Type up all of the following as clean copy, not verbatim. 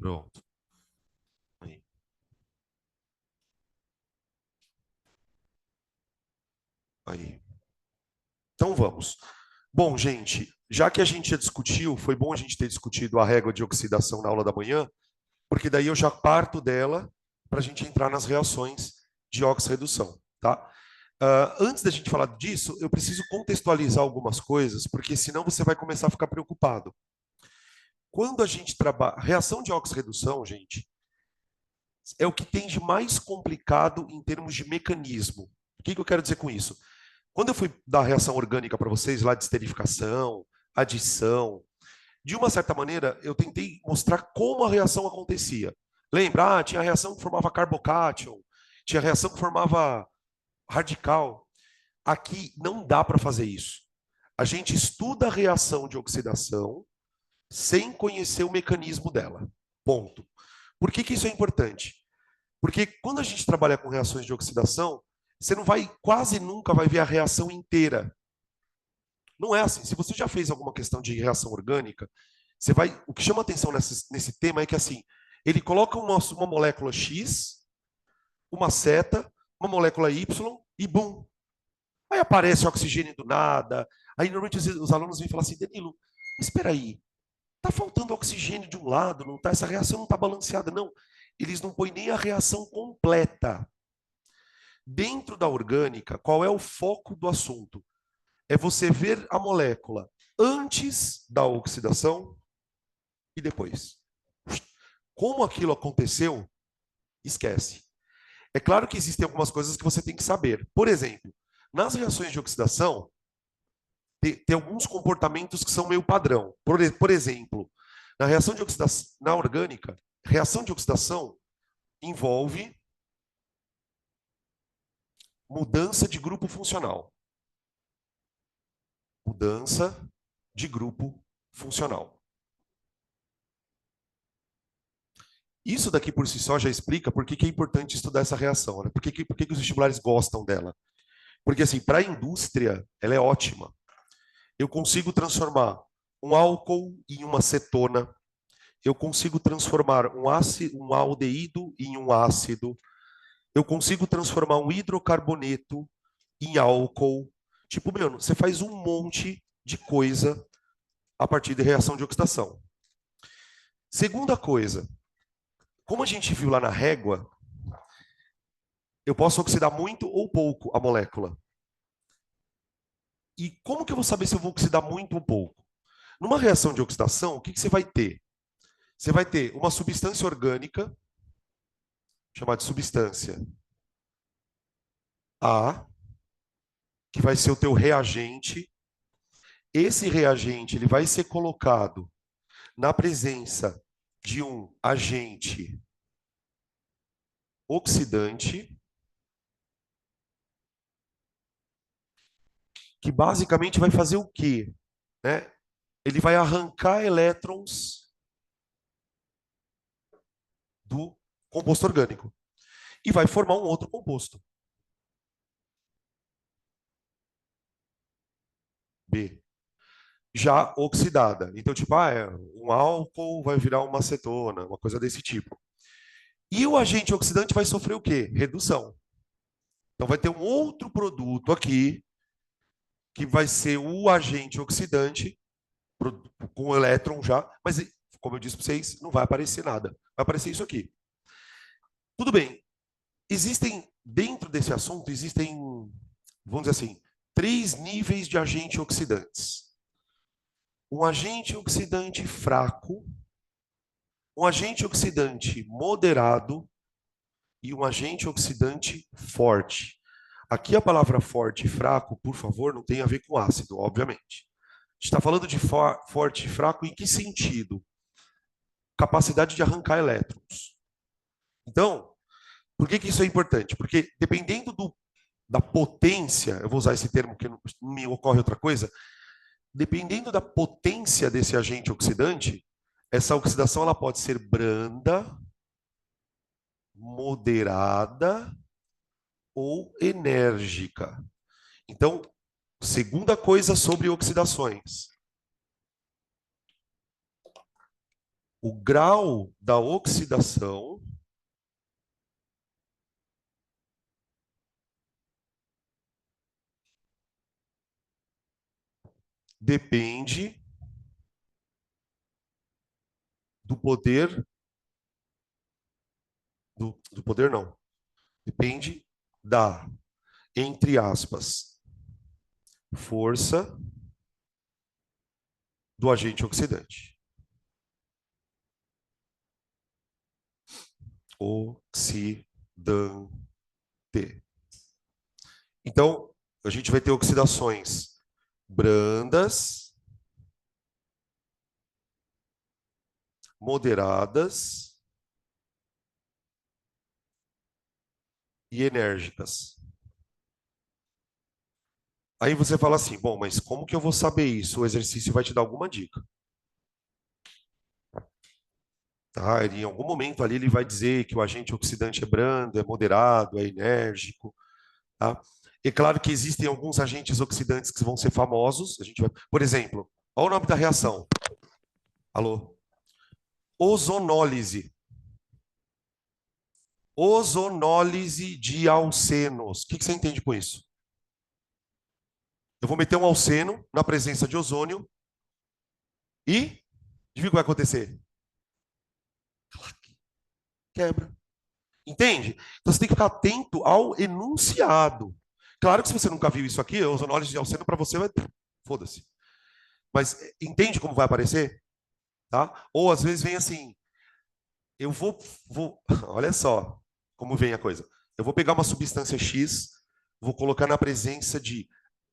Pronto. Aí. Aí. Então vamos. Bom, gente, já que a gente já discutiu, foi bom a gente ter discutido a régua de oxidação na aula da manhã, porque daí eu já parto dela para a gente entrar nas reações de oxirredução, tá? Antes da gente falar disso, eu preciso contextualizar algumas coisas, porque senão você vai começar a ficar preocupado. Quando a gente trabalha... Reação de oxirredução, gente, é o que tem de mais complicado em termos de mecanismo. O que eu quero dizer com isso? Quando eu fui dar a reação orgânica para vocês, lá de esterificação, adição, de uma certa maneira, eu tentei mostrar como a reação acontecia. Lembra? Tinha a reação que formava carbocátion, tinha a reação que formava radical. Aqui não dá para fazer isso. A gente estuda a reação de oxidação sem conhecer o mecanismo dela. Ponto. Por que isso é importante? Porque quando a gente trabalha com reações de oxidação, você não vai, quase nunca vai ver a reação inteira. Não é assim. Se você já fez alguma questão de reação orgânica, você vai. O que chama atenção nesse tema é que assim, ele coloca uma molécula X, uma seta, uma molécula Y e bum. Aí aparece oxigênio do nada. Aí normalmente os alunos vêm falar assim, Danilo, mas espera aí, tá faltando oxigênio de um lado, não tá? Essa reação não está balanceada, não. Eles não põem nem a reação completa. Dentro da orgânica, qual é o foco do assunto? É você ver a molécula antes da oxidação e depois. Como aquilo aconteceu, esquece. É claro que existem algumas coisas que você tem que saber. Por exemplo, nas reações de oxidação, tem alguns comportamentos que são meio padrão. Por exemplo, na reação de oxidação, na orgânica, reação de oxidação envolve mudança de grupo funcional. Mudança de grupo funcional. Isso daqui por si só já explica por que é importante estudar essa reação, né? Por que os vestibulares gostam dela? Porque, assim, para a indústria, ela é ótima. Eu consigo transformar um álcool em uma cetona, eu consigo transformar um aldeído em um ácido, eu consigo transformar um hidrocarboneto em álcool. Tipo, meu, você faz um monte de coisa a partir de reação de oxidação. Segunda coisa, como a gente viu lá na régua, eu posso oxidar muito ou pouco a molécula. E como que eu vou saber se eu vou oxidar muito ou pouco? Numa reação de oxidação, o que você vai ter? Você vai ter uma substância orgânica, chamada de substância A, que vai ser o teu reagente. Esse reagente ele vai ser colocado na presença de um agente oxidante, que basicamente vai fazer o quê? Né? Ele vai arrancar elétrons do composto orgânico e vai formar um outro composto, B, já oxidada. Então, tipo, um álcool vai virar uma acetona, uma coisa desse tipo. E o agente oxidante vai sofrer o quê? Redução. Então, vai ter um outro produto aqui que vai ser o agente oxidante com o elétron já, mas, como eu disse para vocês, não vai aparecer nada. Vai aparecer isso aqui. Tudo bem. Dentro desse assunto, existem, vamos dizer assim, 3 níveis de agente oxidantes. Um agente oxidante fraco, um agente oxidante moderado e um agente oxidante forte. Aqui a palavra forte e fraco, por favor, não tem a ver com ácido, obviamente. A gente está falando de forte e fraco em que sentido? Capacidade de arrancar elétrons. Então, por que isso é importante? Porque dependendo da potência, eu vou usar esse termo porque não me ocorre outra coisa, dependendo da potência desse agente oxidante, essa oxidação ela pode ser branda, moderada ou enérgica. Então, segunda coisa sobre oxidações. O grau da oxidação depende do poder do poder não. Depende da, entre aspas, força do agente oxidante. Oxidante. Então, a gente vai ter oxidações brandas, moderadas e enérgicas. Aí você fala assim, bom, mas como que eu vou saber isso? O exercício vai te dar alguma dica. Tá? Em algum momento ali ele vai dizer que o agente oxidante é brando, é moderado, é enérgico. Tá? É claro que existem alguns agentes oxidantes que vão ser famosos. A gente vai... Por exemplo, olha o nome da reação. Alô? Ozonólise. Ozonólise de alcenos. O que você entende com isso? Eu vou meter um alceno na presença de ozônio e adivinha o que vai acontecer? Quebra. Entende? Então você tem que ficar atento ao enunciado. Claro que se você nunca viu isso aqui, a ozonólise de alceno para você vai. Foda-se. Mas entende como vai aparecer? Tá? Ou às vezes vem assim, eu vou, olha só como vem a coisa. Eu vou pegar uma substância X, vou colocar na presença de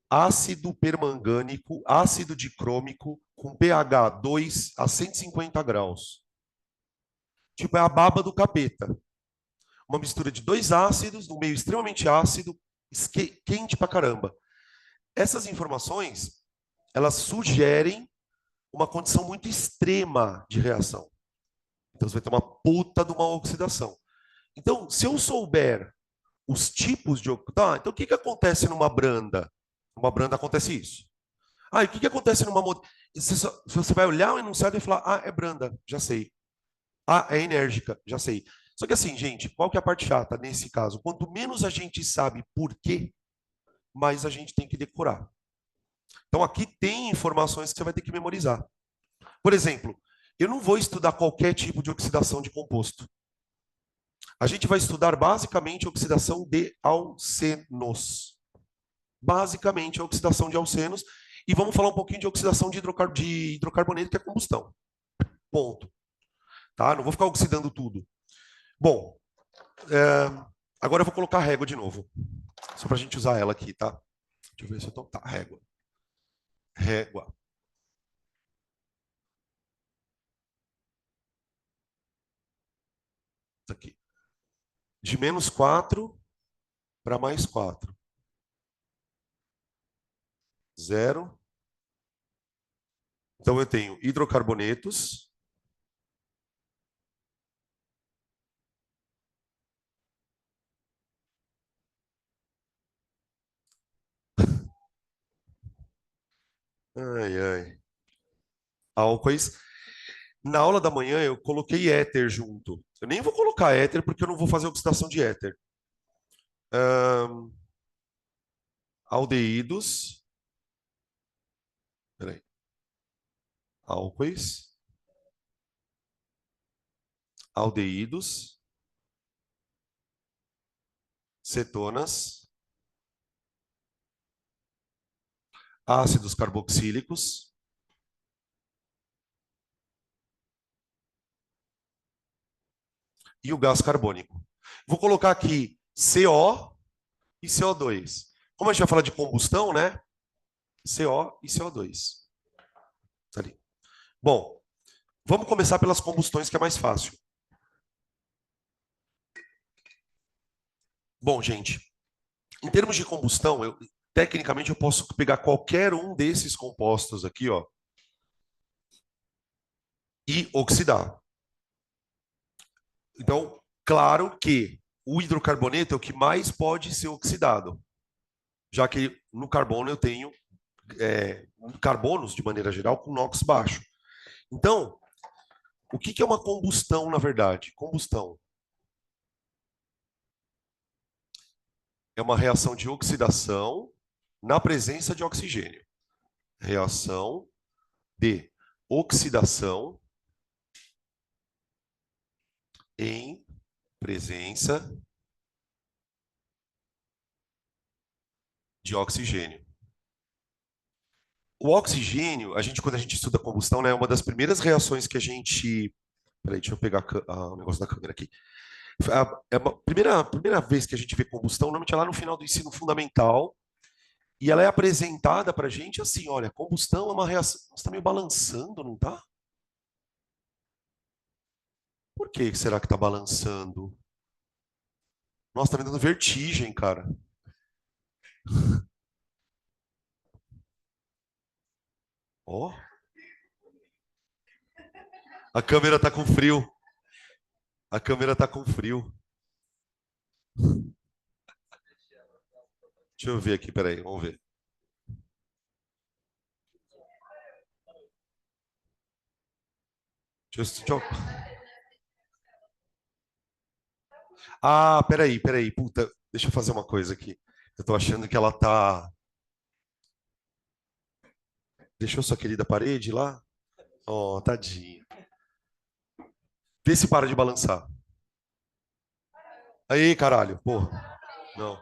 ácido permangânico, ácido dicrômico com pH 2 a 150 graus. Tipo, é a baba do capeta. Uma mistura de dois ácidos, num meio extremamente ácido, quente pra caramba. Essas informações, elas sugerem uma condição muito extrema de reação. Então, você vai ter uma puta de uma oxidação. Então, se eu souber os tipos de... Tá, então o que acontece numa branda? Numa branda acontece isso. Ah, e o que acontece numa... Você vai olhar o enunciado e falar, ah, é branda, já sei. Ah, é enérgica, já sei. Só que assim, gente, qual que é a parte chata nesse caso? Quanto menos a gente sabe por quê, mais a gente tem que decorar. Então aqui tem informações que você vai ter que memorizar. Por exemplo, eu não vou estudar qualquer tipo de oxidação de composto. A gente vai estudar basicamente a oxidação de alcenos. Basicamente a oxidação de alcenos. E vamos falar um pouquinho de oxidação de hidrocarboneto, que é combustão. Ponto. Tá? Não vou ficar oxidando tudo. Bom, agora eu vou colocar a régua de novo. Só para a gente usar ela aqui, tá? Deixa eu ver se eu tô... Tá, régua. Régua. Isso aqui. De -4 para +4. 0. Então eu tenho hidrocarbonetos. Ai, ai. Álcoois. Na aula da manhã eu coloquei éter junto. Eu nem vou colocar éter porque eu não vou fazer oxidação de éter. Aldeídos. Peraí. Álcoois. Aldeídos. Cetonas. Ácidos carboxílicos. E o gás carbônico. Vou colocar aqui CO e CO2. Como a gente vai falar de combustão, né? CO e CO2. Tá ali. Bom, vamos começar pelas combustões, que é mais fácil. Bom, gente, em termos de combustão, tecnicamente eu posso pegar qualquer um desses compostos aqui, ó, e oxidar. Então, claro que o hidrocarboneto é o que mais pode ser oxidado, já que no carbono eu tenho carbonos, de maneira geral, com NOx baixo. Então, O que que é uma combustão, na verdade? Combustão é uma reação de oxidação na presença de oxigênio. Reação de oxidação em presença de oxigênio. O oxigênio, quando a gente estuda combustão, né, é uma das primeiras reações que a gente. Peraí, deixa eu pegar o negócio da câmera aqui. É a primeira vez que a gente vê combustão, normalmente é lá no final do ensino fundamental, e ela é apresentada para a gente assim: olha, combustão é uma reação. Você está meio balançando, não tá? Por que será que está balançando? Nossa, tá me dando vertigem, cara. Ó, a câmera tá com frio. A câmera tá com frio. Deixa eu ver aqui, peraí, vamos ver. Deixa eu... Ah, peraí. Puta, deixa eu fazer uma coisa aqui. Eu tô achando que ela tá. Deixou sua querida parede lá? Oh, tadinha. Vê se para de balançar. Aí, caralho, porra. Não.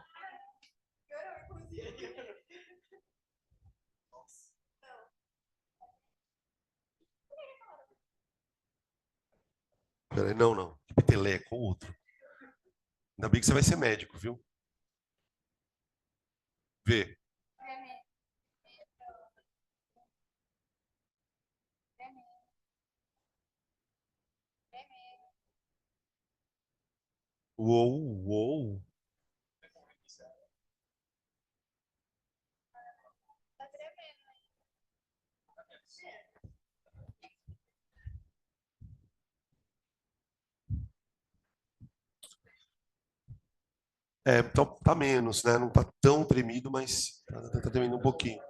Peraí, não. Que peteleco, outro. Ainda bem que você vai ser médico, viu? Vê. Uou. É, então tá menos, né? Não tá tão tremido, mas tá tremendo um pouquinho.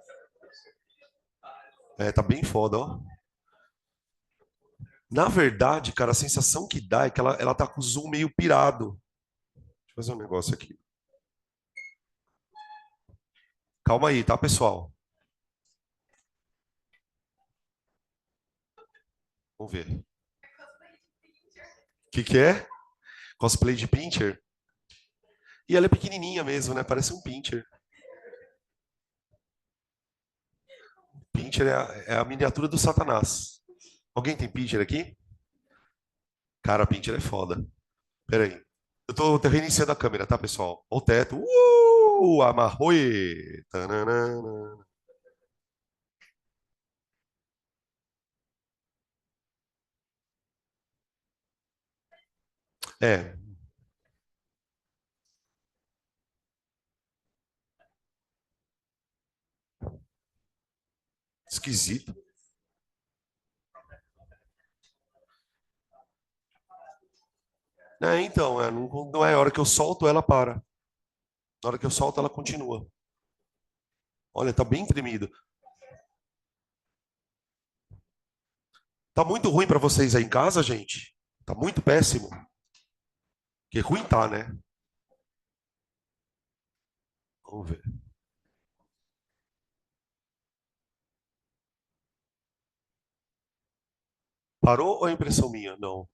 É, tá bem foda, ó. Na verdade, cara, a sensação que dá é que ela tá com o zoom meio pirado. Deixa eu fazer um negócio aqui. Calma aí, tá, pessoal? Vamos ver. O que que é? Cosplay de Pincher? E ela é pequenininha mesmo, né? Parece um Pincher. Pincher é a miniatura do Satanás. Alguém tem Pincher aqui? Cara, Pincher é foda. Pera aí. Eu tô reiniciando a câmera, tá, pessoal? Ó o teto. Amarroi. Tananana. É, esquisito. É, então, não é a hora que eu solto, ela para. Na hora que eu solto, ela continua. Olha, tá bem tremido. Tá muito ruim pra vocês aí em casa, gente? Tá muito péssimo. Que ruim tá, né? Vamos ver. Parou ou é impressão minha? Não.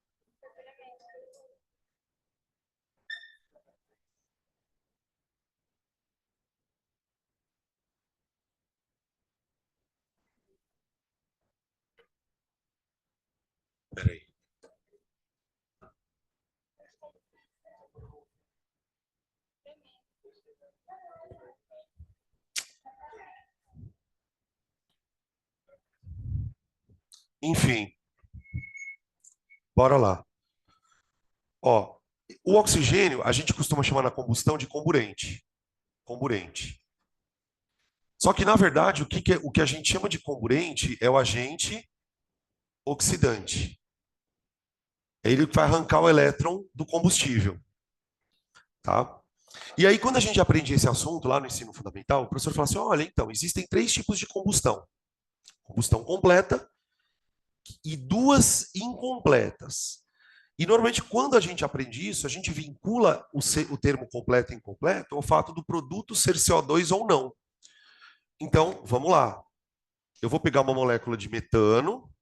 Peraí. Enfim, bora lá. Ó, o oxigênio a gente costuma chamar na combustão de comburente. Comburente. Só que, na verdade, o que a gente chama de comburente é o agente oxidante. É ele que vai arrancar o elétron do combustível, tá? E aí, quando a gente aprende esse assunto lá no ensino fundamental, o professor fala assim: olha, então, existem três tipos de combustão: combustão completa, e 2 incompletas. E normalmente quando a gente aprende isso, a gente vincula o termo completo e incompleto ao fato do produto ser CO2 ou não. Então, vamos lá. Eu vou pegar uma molécula de metano,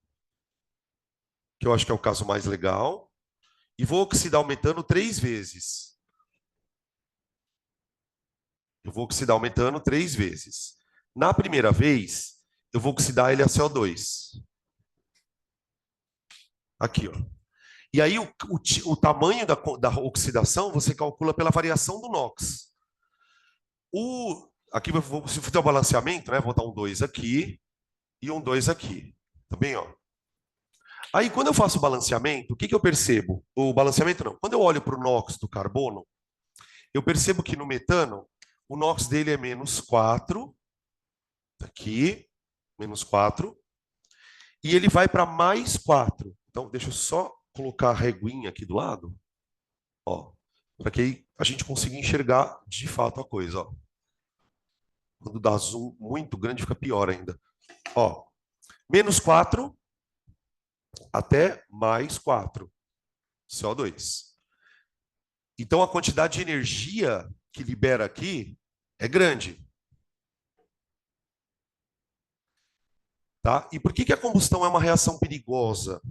que eu acho que é o caso mais legal, e vou oxidar o metano 3 vezes. Eu vou oxidar o metano 3 vezes. Na primeira vez, eu vou oxidar ele a CO2. Aqui, ó. E aí, o tamanho da oxidação você calcula pela variação do NOx. Aqui, se fizer o balanceamento, né, vou botar um 2 aqui e um 2 aqui. Tá bem, ó? Aí, quando eu faço o balanceamento, o que eu percebo? O balanceamento não. Quando eu olho para o NOx do carbono, eu percebo que no metano, o NOx dele é menos 4, aqui, menos 4, e ele vai para mais 4. Então, deixa eu só colocar a reguinha aqui do lado, ó, para que a gente consiga enxergar de fato a coisa, ó. Quando dá zoom muito grande, fica pior ainda. Ó, menos 4 até mais 4, CO2. Então, a quantidade de energia que libera aqui é grande. Tá? E por que a combustão é uma reação perigosa?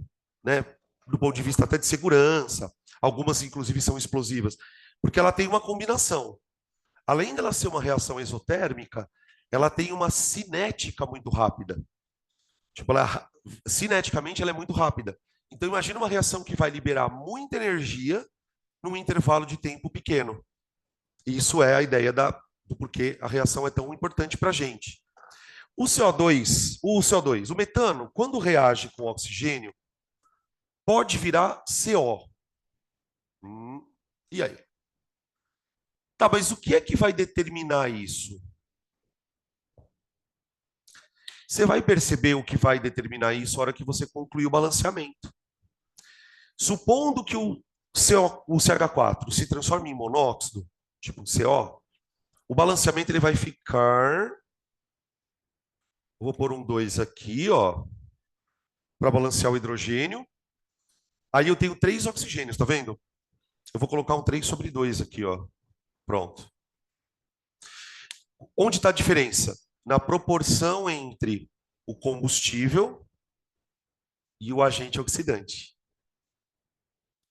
Né? Do ponto de vista até de segurança. Algumas, inclusive, são explosivas. Porque ela tem uma combinação. Além dela ser uma reação exotérmica, ela tem uma cinética muito rápida. Tipo, cineticamente, ela é muito rápida. Então, imagina uma reação que vai liberar muita energia num intervalo de tempo pequeno. E isso é a ideia do porquê a reação é tão importante para a gente. O CO2, o metano, quando reage com oxigênio, pode virar CO. E aí? Tá, mas o que é que vai determinar isso? Você vai perceber o que vai determinar isso na hora que você concluir o balanceamento. Supondo que o CH4 se transforme em monóxido, tipo CO, o balanceamento ele vai ficar... Vou pôr um 2 aqui, ó, para balancear o hidrogênio. Aí eu tenho 3 oxigênios, tá vendo? Eu vou colocar um 3 sobre 2 aqui, ó. Pronto. Onde está a diferença? Na proporção entre o combustível e o agente oxidante.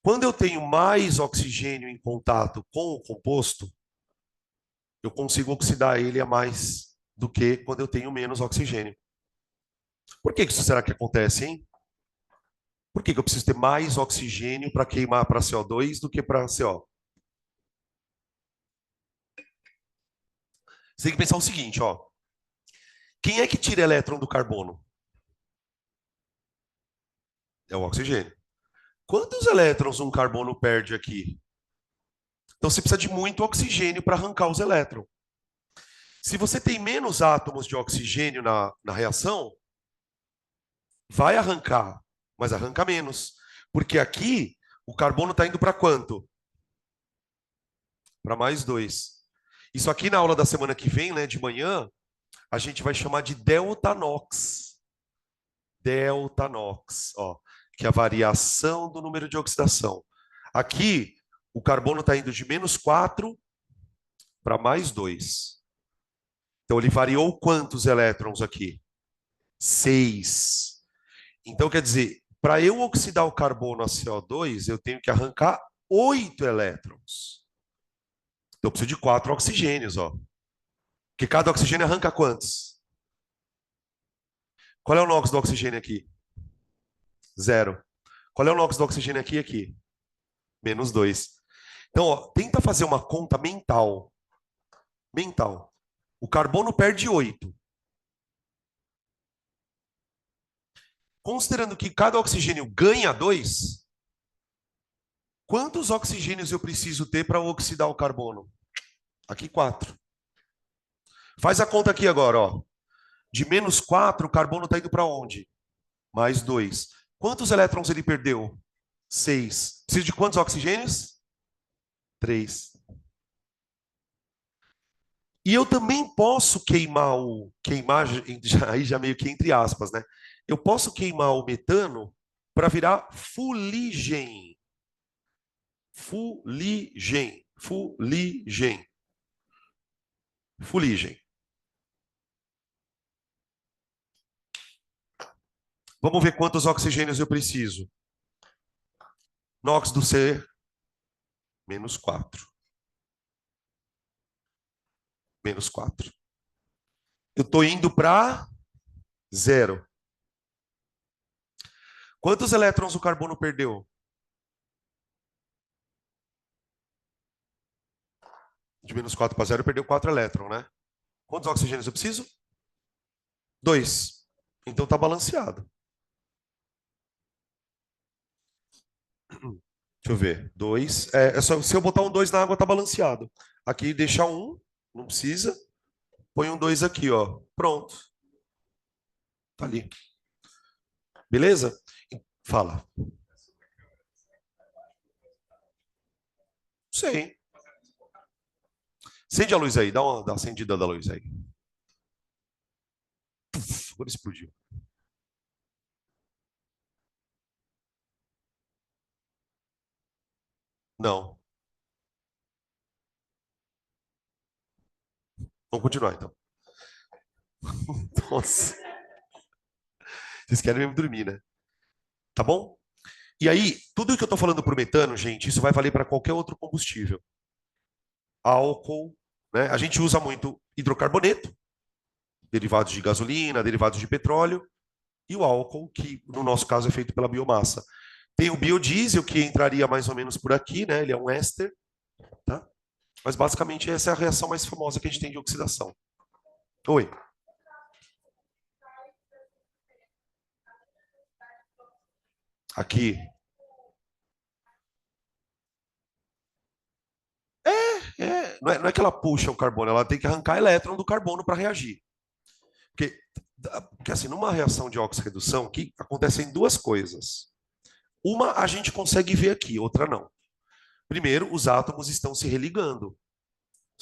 Quando eu tenho mais oxigênio em contato com o composto, eu consigo oxidar ele a mais do que quando eu tenho menos oxigênio. Por que isso será que acontece, hein? Por que eu preciso ter mais oxigênio para queimar para CO2 do que para CO? Você tem que pensar o seguinte, ó. Quem é que tira elétron do carbono? É o oxigênio. Quantos elétrons um carbono perde aqui? Então você precisa de muito oxigênio para arrancar os elétrons. Se você tem menos átomos de oxigênio na reação, vai arrancar, mas arranca menos. Porque aqui o carbono está indo para quanto? Para mais 2. Isso aqui na aula da semana que vem, né, de manhã, a gente vai chamar de delta NOx. Delta NOx, ó, que é a variação do número de oxidação. Aqui, o carbono está indo de menos 4 para mais 2. Então, ele variou quantos elétrons aqui? 6. Então, quer dizer, para eu oxidar o carbono a CO2, eu tenho que arrancar 8 elétrons. Então, eu preciso de 4 oxigênios, ó. Porque cada oxigênio arranca quantos? Qual é o NOx do oxigênio aqui? 0. Qual é o NOx do oxigênio aqui e aqui? Menos 2. Então, ó, tenta fazer uma conta mental. Mental. O carbono perde 8. Considerando que cada oxigênio ganha 2, quantos oxigênios eu preciso ter para oxidar o carbono? Aqui 4. Faz a conta aqui agora, ó. De menos 4, o carbono está indo para onde? Mais 2. Quantos elétrons ele perdeu? 6. Precisa de quantos oxigênios? 3. E eu também posso queimar aí já meio que entre aspas, né? Eu posso queimar o metano para virar fuligem. Fuligem. Fuligem. Fuligem. Vamos ver quantos oxigênios eu preciso. NOx do C, menos 4. Menos 4. Eu estou indo para zero. Quantos elétrons o carbono perdeu? De menos 4 para zero, perdeu 4 elétrons, né? Quantos oxigênios eu preciso? 2. Então está balanceado. Deixa eu ver. 2. É só, se eu botar um 2 na água, está balanceado. Aqui deixar um, não precisa. Põe um 2 aqui, ó. Pronto. Tá ali. Beleza? Fala. Sei. Acende a luz aí, dá uma acendida da luz aí. Puf, agora explodiu. Não. Vamos continuar então. Nossa. Vocês querem mesmo dormir, né? Tá bom? E aí, tudo que eu tô falando pro metano, gente, isso vai valer para qualquer outro combustível. Álcool, né? A gente usa muito hidrocarboneto, derivados de gasolina, derivados de petróleo, e o álcool, que no nosso caso é feito pela biomassa. Tem o biodiesel, que entraria mais ou menos por aqui, né? Ele é um éster, tá? Mas basicamente essa é a reação mais famosa que a gente tem de oxidação. Oi. Aqui. Não é que ela puxa o carbono, ela tem que arrancar elétron do carbono para reagir. Porque assim, numa reação de oxirredução, que acontecem duas coisas. Uma a gente consegue ver aqui, outra não. Primeiro, os átomos estão se religando.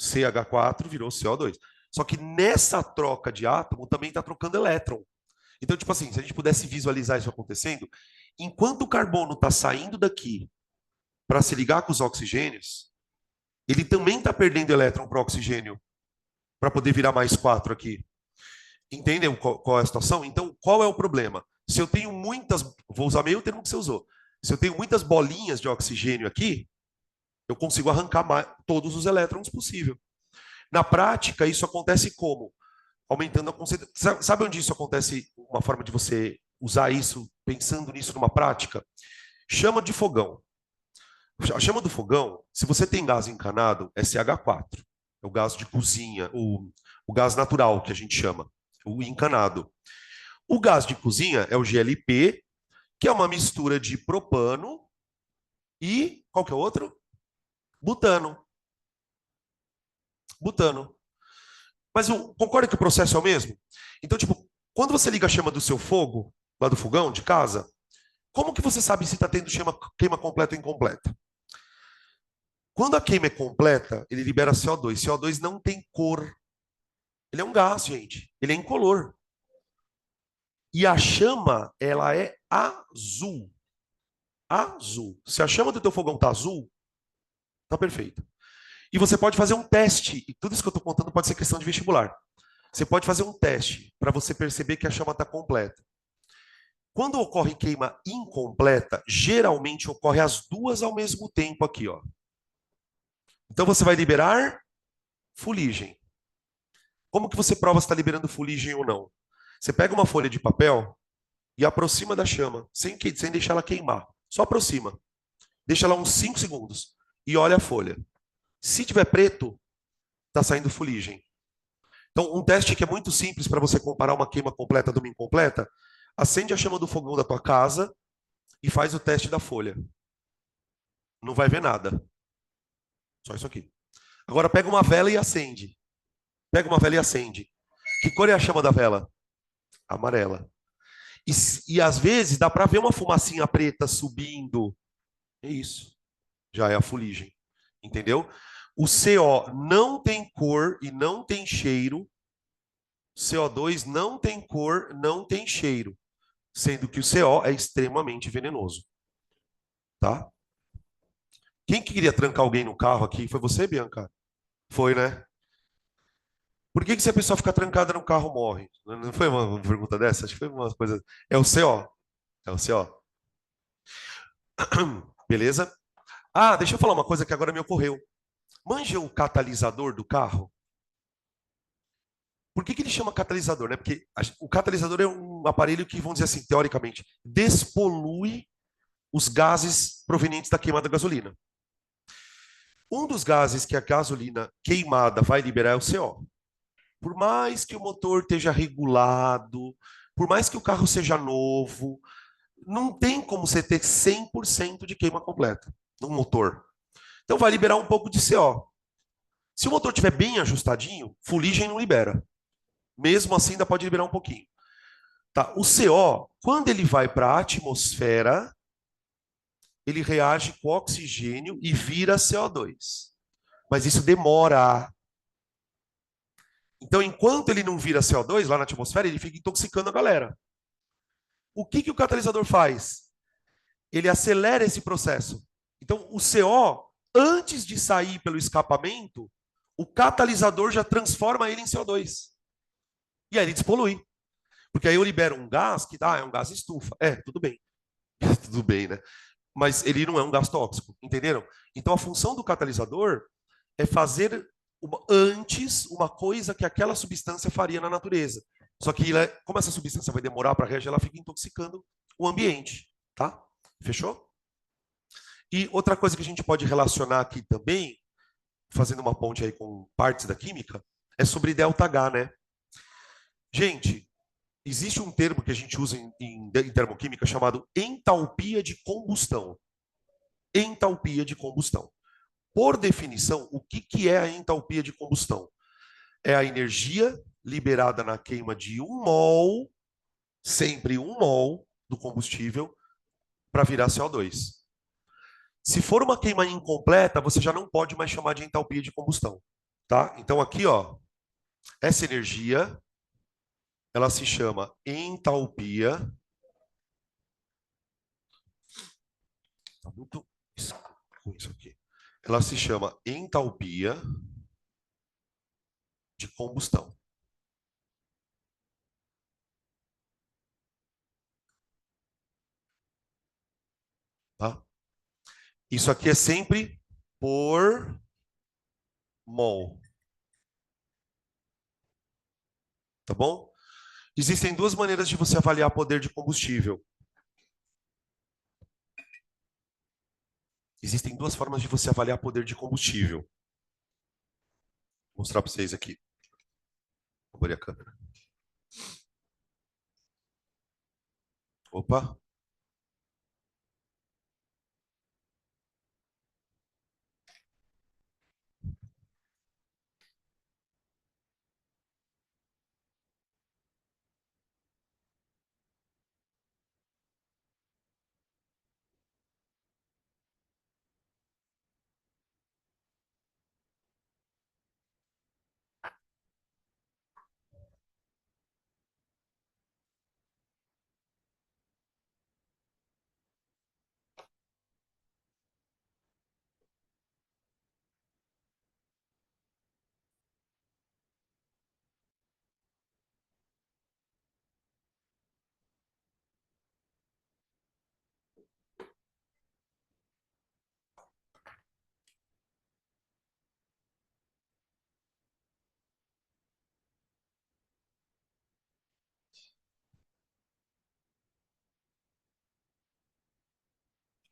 CH4 virou CO2. Só que nessa troca de átomo também está trocando elétron. Então, tipo assim, se a gente pudesse visualizar isso acontecendo, enquanto o carbono está saindo daqui para se ligar com os oxigênios, ele também está perdendo elétron para o oxigênio para poder virar mais 4 aqui. Entendem qual é a situação? Então, qual é o problema? Se eu tenho muitas, vou usar meio o termo que você usou. Se eu tenho muitas bolinhas de oxigênio aqui, eu consigo arrancar todos os elétrons possível. Na prática, isso acontece como? Aumentando a concentração. Sabe onde isso acontece? Uma forma de você usar isso, pensando nisso numa prática? Chama de fogão. A chama do fogão, se você tem gás encanado, é CH4. É o gás de cozinha, o gás natural que a gente chama, o encanado. O gás de cozinha é o GLP, que é uma mistura de propano e qual que é o outro? Butano. Butano. Mas concorda que o processo é o mesmo? Então, tipo, quando você liga a chama do seu fogo, lá do fogão de casa, como que você sabe se está tendo queima completa ou incompleta? Quando a queima é completa, ele libera CO2. CO2 não tem cor. Ele é um gás, gente. Ele é incolor. E a chama, ela é azul. Azul. Se a chama do teu fogão tá azul, tá perfeito. E você pode fazer um teste. E tudo isso que eu estou contando pode ser questão de vestibular. Você pode fazer um teste para você perceber que a chama está completa. Quando ocorre queima incompleta, geralmente ocorre as duas ao mesmo tempo aqui, ó. Então você vai liberar fuligem. Como que você prova se está liberando fuligem ou não? Você pega uma folha de papel e aproxima da chama, sem deixar ela queimar. Só aproxima. Deixa ela uns 5 segundos e olha a folha. Se tiver preto, está saindo fuligem. Então, um teste que é muito simples para você comparar uma queima completa de uma incompleta, acende a chama do fogão da tua casa e faz o teste da folha. Não vai ver nada. Só isso aqui. Agora pega uma vela e acende. Pega uma vela e acende. Que cor é a chama da vela? Amarela. E às vezes dá para ver uma fumacinha preta subindo. É isso. Já é a fuligem. Entendeu? O CO não tem cor e não tem cheiro. CO2 não tem cor, não tem cheiro, sendo que o CO é extremamente venenoso, tá? Quem que queria trancar alguém no carro aqui? Foi você, Bianca? Foi, né? Por que se a pessoa ficar trancada no carro morre? Não foi uma pergunta dessa? Acho que foi uma coisa. É o CO. É o CO. Beleza? Ah, deixa eu falar uma coisa que agora me ocorreu. Manja o catalisador do carro? Por que ele chama catalisador, né? Porque o catalisador é um aparelho que, vamos dizer assim, teoricamente, despolui os gases provenientes da queima da gasolina. Um dos gases que a gasolina queimada vai liberar é o CO. Por mais que o motor esteja regulado, por mais que o carro seja novo, não tem como você ter 100% de queima completa no motor. Então vai liberar um pouco de CO. Se o motor estiver bem ajustadinho, fuligem não libera. Mesmo assim, ainda pode liberar um pouquinho. Tá? O CO, quando ele vai para a atmosfera, ele reage com oxigênio e vira CO2. Mas isso demora. Então, enquanto ele não vira CO2 lá na atmosfera, ele fica intoxicando a galera. O que o catalisador faz? Ele acelera esse processo. Então, o CO, antes de sair pelo escapamento, o catalisador já transforma ele em CO2. E aí ele despolui. Porque aí eu libero um gás que é um gás estufa. É, tudo bem. Tudo bem, né? Mas ele não é um gás tóxico, entenderam? Então a função do catalisador é fazer antes uma coisa que aquela substância faria na natureza. Só que como essa substância vai demorar para reagir, ela fica intoxicando o ambiente, tá? Fechou? E outra coisa que a gente pode relacionar aqui também, fazendo uma ponte aí com partes da química, é sobre ΔH, né? Gente, existe um termo que a gente usa em termoquímica chamado entalpia de combustão. Entalpia de combustão. Por definição, o que é a entalpia de combustão? É a energia liberada na queima de 1 mol, sempre 1 mol do combustível, para virar CO2. Se for uma queima incompleta, você já não pode mais chamar de entalpia de combustão, tá? Então aqui, ó, essa energia, ela se chama entalpia. Tá muito escuro isso aqui. Ela se chama entalpia de combustão. Tá? Isso aqui é sempre por mol. Tá bom? Existem duas maneiras de você avaliar poder de combustível. Existem duas formas de você avaliar poder de combustível. Vou mostrar para vocês aqui. Vou abrir a câmera. Opa.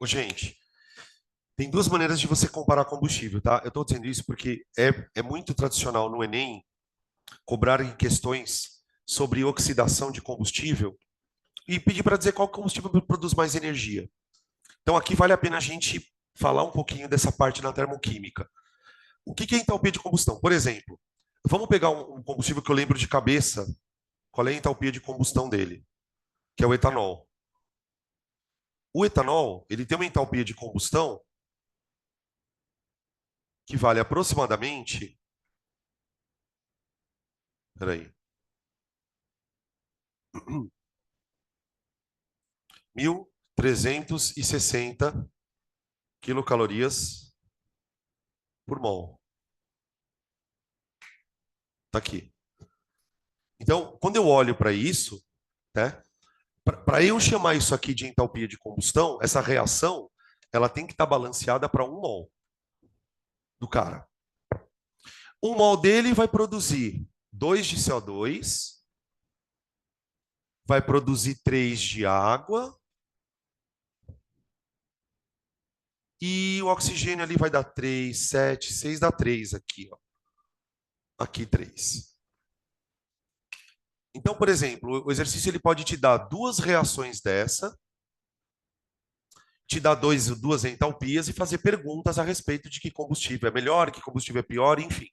Ô, gente, tem duas maneiras de você comparar combustível, tá? Eu estou dizendo isso porque é muito tradicional no Enem cobrar em questões sobre oxidação de combustível e pedir para dizer qual combustível produz mais energia. Então aqui vale a pena a gente falar um pouquinho dessa parte na termoquímica. O que é entalpia de combustão? Por exemplo, vamos pegar um combustível que eu lembro de cabeça. Qual é a entalpia de combustão dele? Que é o etanol. O etanol, ele tem uma entalpia de combustão que vale aproximadamente, peraí, 1.360 quilocalorias por mol. Tá aqui. Então, quando eu olho para isso, né, para eu chamar isso aqui de entalpia de combustão, essa reação, ela tem que estar balanceada para 1 mol do cara. 1 mol dele vai produzir 2 de CO2, vai produzir 3 de água, e o oxigênio ali vai dar 3, 7, 6, dá 3 aqui, ó. Aqui 3. Então, por exemplo, o exercício ele pode te dar duas reações dessa, te dar duas entalpias e fazer perguntas a respeito de que combustível é melhor, que combustível é pior, enfim.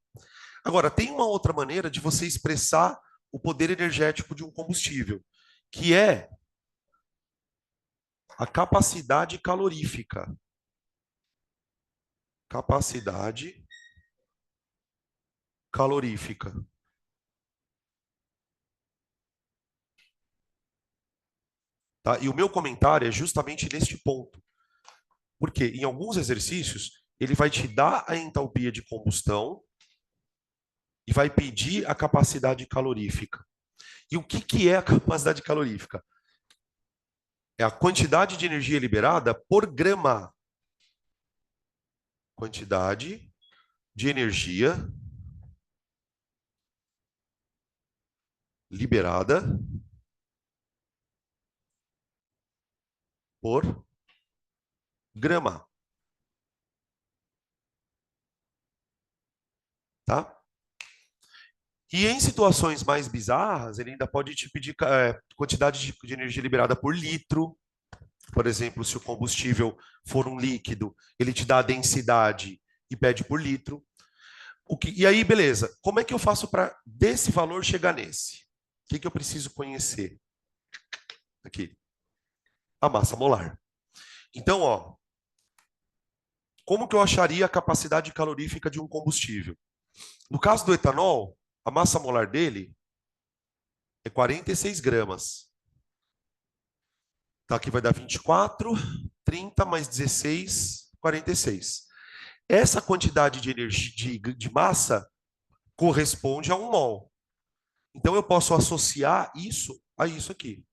Agora, tem uma outra maneira de você expressar o poder energético de um combustível, que é a capacidade calorífica. Capacidade calorífica. Tá? E o meu comentário é justamente neste ponto. Porque em alguns exercícios, ele vai te dar a entalpia de combustão e vai pedir a capacidade calorífica. E o que é a capacidade calorífica? É a quantidade de energia liberada por grama. Quantidade de energia liberada por grama, tá? E em situações mais bizarras, ele ainda pode te pedir quantidade de energia liberada por litro. Por exemplo, se o combustível for um líquido, ele te dá a densidade e pede por litro. E aí, beleza. Como é que eu faço para desse valor chegar nesse? O que eu preciso conhecer? Aqui, a massa molar. Então, ó, como que eu acharia a capacidade calorífica de um combustível? No caso do etanol, a massa molar dele é 46 gramas. Tá, aqui vai dar 24, 30 mais 16, 46. Essa quantidade de energia de massa corresponde a 1 mol. Então eu posso associar isso a isso aqui.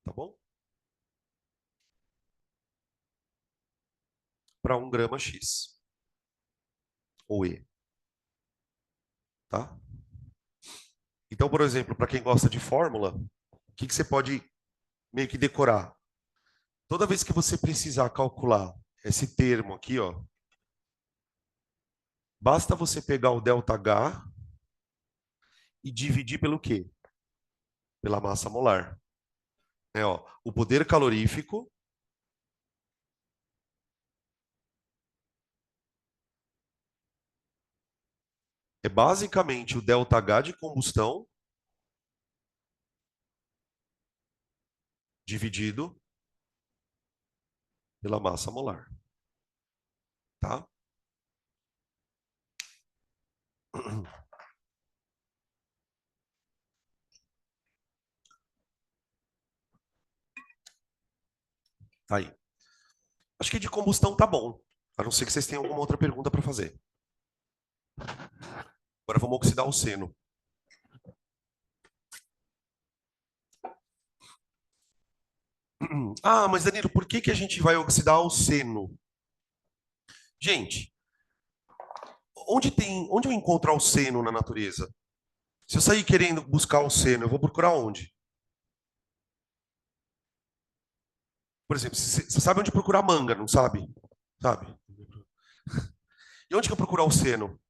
Tá bom? Para 1 grama X. Ou E. Tá? Então, por exemplo, para quem gosta de fórmula, o que você pode meio que decorar? Toda vez que você precisar calcular esse termo aqui, ó, basta você pegar o ΔH e dividir pelo quê? Pela massa molar. É, ó, o poder calorífico é basicamente o ΔH de combustão dividido pela massa molar. Tá? Tá aí. Acho que de combustão tá bom. A não ser que vocês tenham alguma outra pergunta para fazer. Agora vamos oxidar o seno. Ah, mas Danilo, por que que a gente vai oxidar o seno? Gente, onde eu encontro o seno na natureza? Se eu sair querendo buscar o seno, eu vou procurar onde? Por exemplo, você sabe onde procurar manga, não sabe? Sabe? E onde que eu procurar o seno?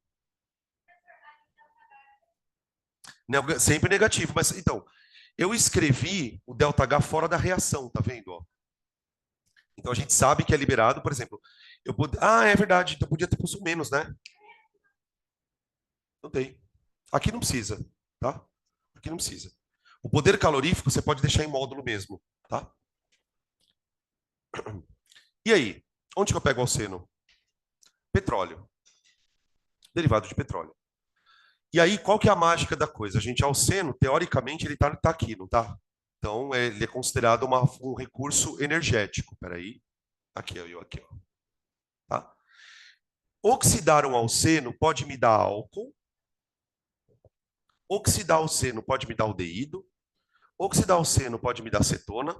Sempre negativo, mas então, eu escrevi o ΔH fora da reação, tá vendo? Ó? Então a gente sabe que é liberado, por exemplo, ah, é verdade, então podia ter posto menos, né? Não tem. Aqui não precisa, tá? Aqui não precisa. O poder calorífico você pode deixar em módulo mesmo, tá? E aí? Onde que eu pego o seno? Petróleo. Derivado de petróleo. E aí, qual que é a mágica da coisa? A gente, alceno, teoricamente, ele tá aqui, não tá? Então, ele é considerado um recurso energético. Peraí. Aqui, ó, aqui, ó. Tá? Oxidar um alceno pode me dar álcool. Oxidar alceno pode me dar aldeído. Oxidar alceno pode me dar acetona.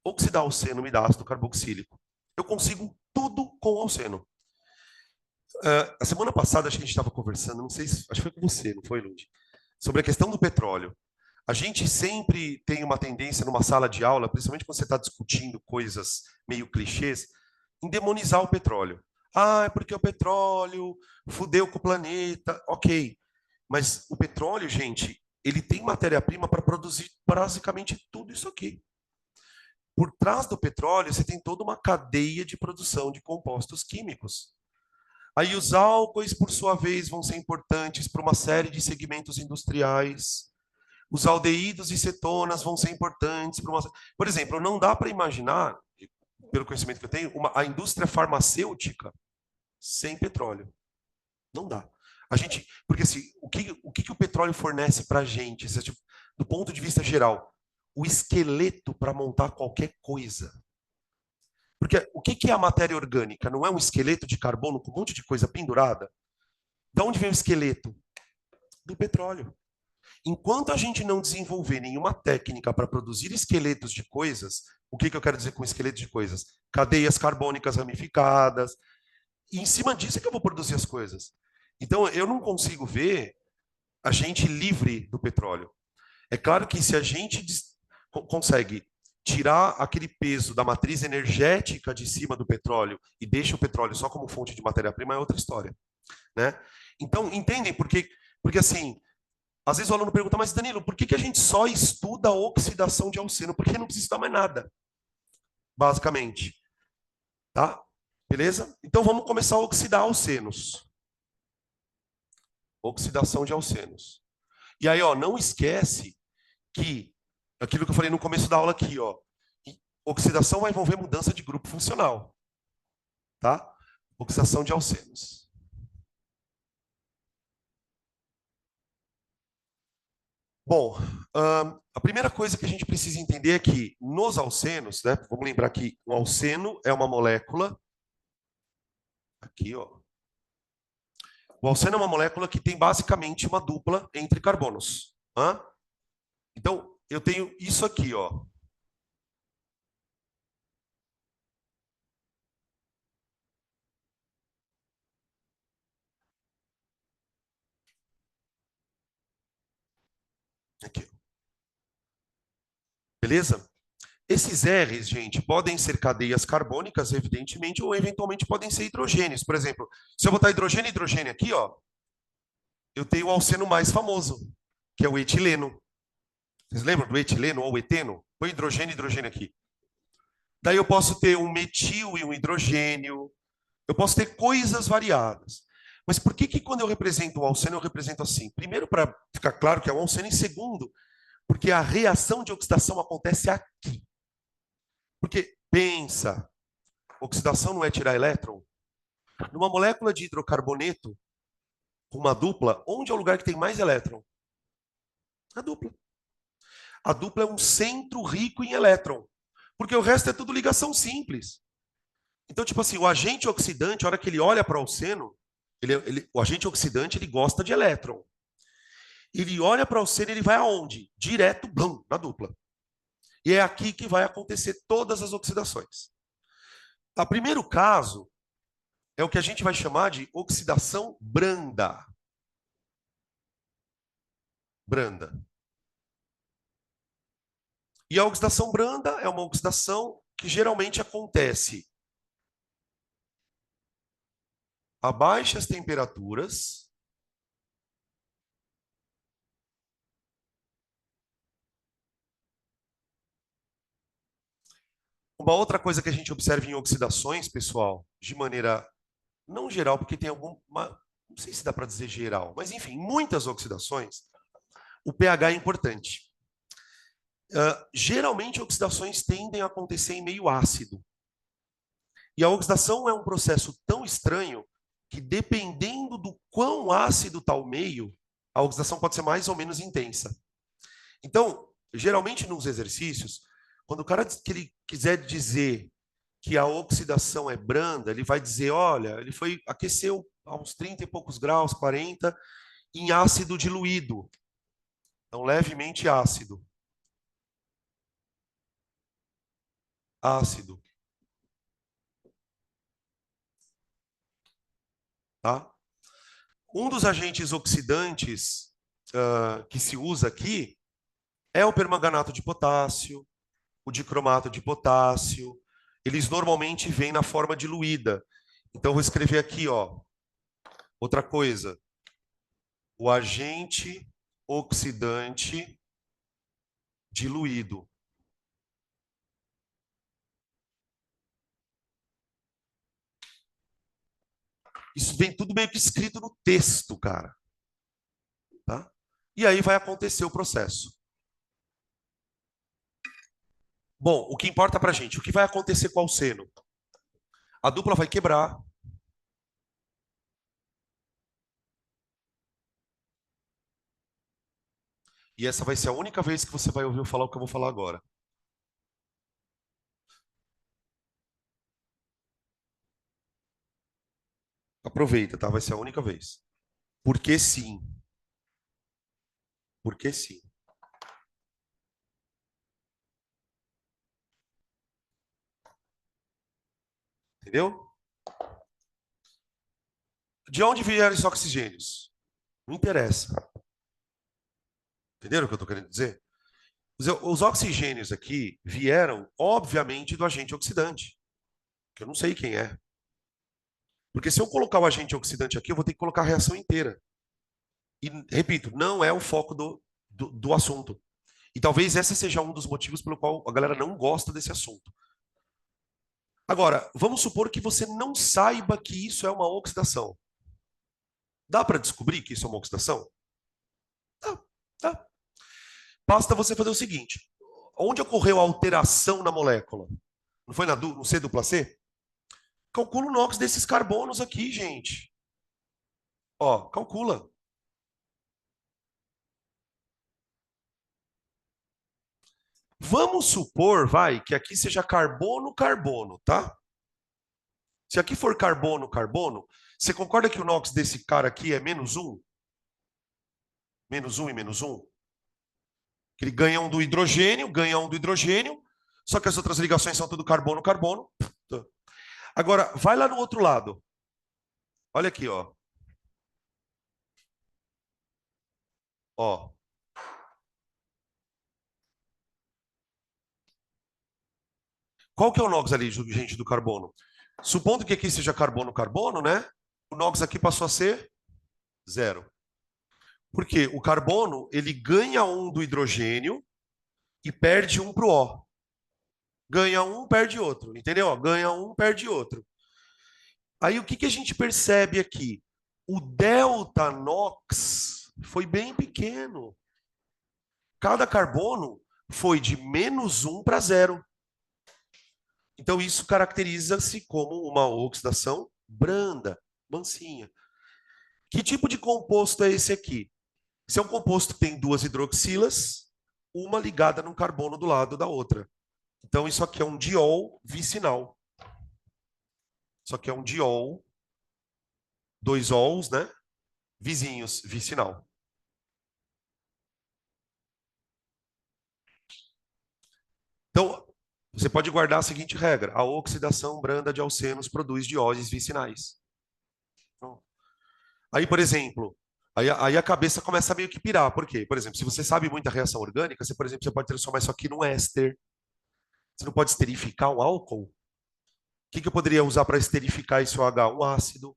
Oxidar alceno me dá ácido carboxílico. Eu consigo tudo com alceno. A semana passada, acho que a gente estava conversando, não sei se, acho que foi com você, não foi, Lund? Sobre a questão do petróleo. A gente sempre tem uma tendência numa sala de aula, principalmente quando você está discutindo coisas meio clichês, em demonizar o petróleo. Ah, é porque o petróleo fudeu com o planeta. Ok. Mas o petróleo, gente, ele tem matéria-prima para produzir basicamente tudo isso aqui. Por trás do petróleo, você tem toda uma cadeia de produção de compostos químicos. Aí os álcoois, por sua vez, vão ser importantes para uma série de segmentos industriais. Os aldeídos e cetonas vão ser importantes para uma... Por exemplo, não dá para imaginar, pelo conhecimento que eu tenho, a indústria farmacêutica sem petróleo. Não dá. A gente, porque assim, o que o petróleo fornece para a gente, tipo, do ponto de vista geral? O esqueleto para montar qualquer coisa. Porque o que é a matéria orgânica? Não é um esqueleto de carbono com um monte de coisa pendurada? De onde vem o esqueleto? Do petróleo. Enquanto a gente não desenvolver nenhuma técnica para produzir esqueletos de coisas, o que eu quero dizer com esqueleto de coisas? Cadeias carbônicas ramificadas. E em cima disso é que eu vou produzir as coisas. Então, eu não consigo ver a gente livre do petróleo. É claro que se a gente consegue tirar aquele peso da matriz energética de cima do petróleo e deixa o petróleo só como fonte de matéria-prima, é outra história, né? Então, entendem porque assim, às vezes o aluno pergunta, mas Danilo, por que a gente só estuda a oxidação de alceno? Porque não precisa estudar mais nada, basicamente. Tá? Beleza? Então vamos começar a oxidar alcenos. Oxidação de alcenos. E aí, ó, não esquece que aquilo que eu falei no começo da aula aqui, ó, oxidação vai envolver mudança de grupo funcional, tá? Oxidação de alcenos. Bom, a primeira coisa que a gente precisa entender é que nos alcenos, né, vamos lembrar que o alceno é uma molécula, aqui, ó. O alceno é uma molécula que tem basicamente uma dupla entre carbonos. Hã? Então, eu tenho isso aqui, ó. Aqui. Beleza? Esses R's, gente, podem ser cadeias carbônicas, evidentemente, ou eventualmente podem ser hidrogênios. Por exemplo, se eu botar hidrogênio e hidrogênio aqui, ó, eu tenho o alceno mais famoso, que é o etileno. Vocês lembram do etileno ou eteno? Põe hidrogênio e hidrogênio aqui. Daí eu posso ter um metil e um hidrogênio. Eu posso ter coisas variadas. Mas por que quando eu represento o alceno, eu represento assim? Primeiro, para ficar claro que é o alceno. E segundo, porque a reação de oxidação acontece aqui. Porque, pensa, oxidação não é tirar elétron? Numa molécula de hidrocarboneto, com uma dupla, onde é o lugar que tem mais elétron? A dupla. A dupla é um centro rico em elétron. Porque o resto é tudo ligação simples. Então, tipo assim, o agente oxidante, a hora que ele olha para o alceno, o agente oxidante ele gosta de elétron. Ele olha para o alceno e ele vai aonde? Direto, blum, na dupla. E é aqui que vai acontecer todas as oxidações. O primeiro caso é o que a gente vai chamar de oxidação branda. Branda. E a oxidação branda é uma oxidação que geralmente acontece a baixas temperaturas Uma outra coisa que a gente observa em oxidações, pessoal, de maneira não geral, porque tem alguma, não sei se dá para dizer geral, mas enfim, muitas oxidações, o pH é importante. Geralmente, oxidações tendem a acontecer em meio ácido. E a oxidação é um processo tão estranho que dependendo do quão ácido está o meio, a oxidação pode ser mais ou menos intensa. Então, geralmente nos exercícios, quando o cara que ele quiser dizer que a oxidação é branda, ele vai dizer, olha, ele foi aqueceu a uns 30 e poucos graus, 40, em ácido diluído. Então, levemente ácido. Ácido. Tá? Um dos agentes oxidantes que se usa aqui é o permanganato de potássio, o dicromato de potássio. Eles normalmente vêm na forma diluída. Então, eu vou escrever aqui, ó, outra coisa. O agente oxidante diluído. Isso vem tudo meio que escrito no texto, cara. Tá? E aí vai acontecer o processo. Bom, o que importa pra gente, o que vai acontecer com o alceno? A dupla vai quebrar. E essa vai ser a única vez que você vai ouvir eu falar o que eu vou falar agora. Aproveita, tá? Vai ser a única vez. Porque sim. Porque sim. Entendeu? De onde vieram esses oxigênios? Não interessa. Entenderam o que eu estou querendo dizer? Os oxigênios aqui vieram, obviamente, do agente oxidante, que eu não sei quem é. Porque se eu colocar o agente oxidante aqui, eu vou ter que colocar a reação inteira. E, repito, não é o foco do assunto. E talvez esse seja um dos motivos pelo qual a galera não gosta desse assunto. Agora, vamos supor que você não saiba que isso é uma oxidação. Dá para descobrir que isso é uma oxidação? Dá, dá. Basta você fazer o seguinte: onde ocorreu a alteração na molécula? Não foi no C dupla C? Calcula o NOx desses carbonos aqui, gente. Ó, calcula. Vamos supor, vai, que aqui seja carbono, carbono, tá? Se aqui for carbono, carbono, você concorda que o NOx desse cara aqui é menos um? Menos um e menos um? Que ele ganha um do hidrogênio, ganha um do hidrogênio, só que as outras ligações são tudo carbono, carbono. Agora, vai lá no outro lado. Olha aqui, ó. Ó. Qual que é o NOx ali, gente, do carbono? Supondo que aqui seja carbono, carbono, né? O NOx aqui passou a ser zero. Porque o carbono, ele ganha um do hidrogênio e perde um para o O. Ganha um, perde outro. Entendeu? Ganha um, perde outro. Aí o que, que a gente percebe aqui? O delta NOx foi bem pequeno. Cada carbono foi de menos um para zero. Então isso caracteriza-se como uma oxidação branda, mansinha. Que tipo de composto é esse aqui? Esse é um composto que tem duas hidroxilas, uma ligada num carbono do lado da outra. Então isso aqui é um diol vicinal. Isso aqui é um diol, dois ols, né? Vizinhos, vicinal. Então, você pode guardar a seguinte regra: a oxidação branda de alcenos produz dióses vicinais. Então, aí, por exemplo, aí a cabeça começa a meio que pirar. Por quê? Por exemplo, se você sabe muita reação orgânica, você, por exemplo, você pode transformar isso aqui num éster. Você não pode esterificar um álcool? O que, que eu poderia usar para esterificar esse OH? Um ácido.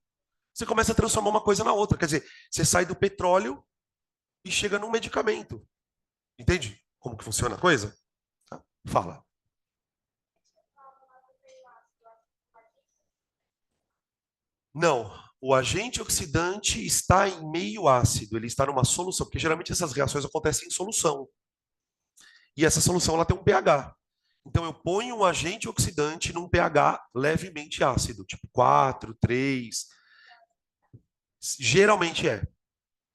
Você começa a transformar uma coisa na outra. Quer dizer, você sai do petróleo e chega num medicamento. Entende como que funciona a coisa? Tá? Fala. Não, o agente oxidante está em meio ácido, ele está numa solução, porque geralmente essas reações acontecem em solução. E essa solução ela tem um pH. Então eu ponho um agente oxidante num pH levemente ácido, tipo 4, 3. Geralmente é.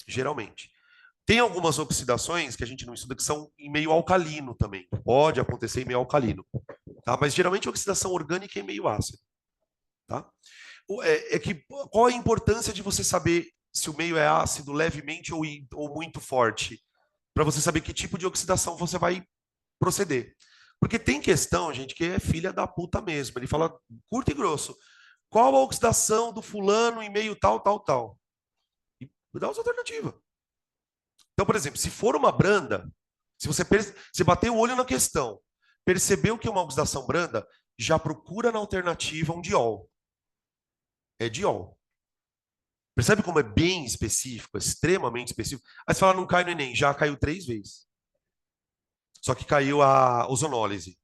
Geralmente. Tem algumas oxidações que a gente não estuda que são em meio alcalino também. Pode acontecer em meio alcalino. Tá? Mas geralmente a oxidação orgânica é em meio ácido. Tá? Qual a importância de você saber se o meio é ácido levemente ou muito forte? Para você saber que tipo de oxidação você vai proceder. Porque tem questão, gente, que é filha da puta mesmo. Ele fala curto e grosso. Qual a oxidação do fulano em meio tal, tal, tal? E dá as alternativas. Então, por exemplo, se for uma branda, se você bater o olho na questão, percebeu que é uma oxidação branda, já procura na alternativa um diol. É diol. Percebe como é bem específico, é extremamente específico? Aí você fala, não cai no Enem, já caiu 3 vezes. Só que caiu a ozonólise,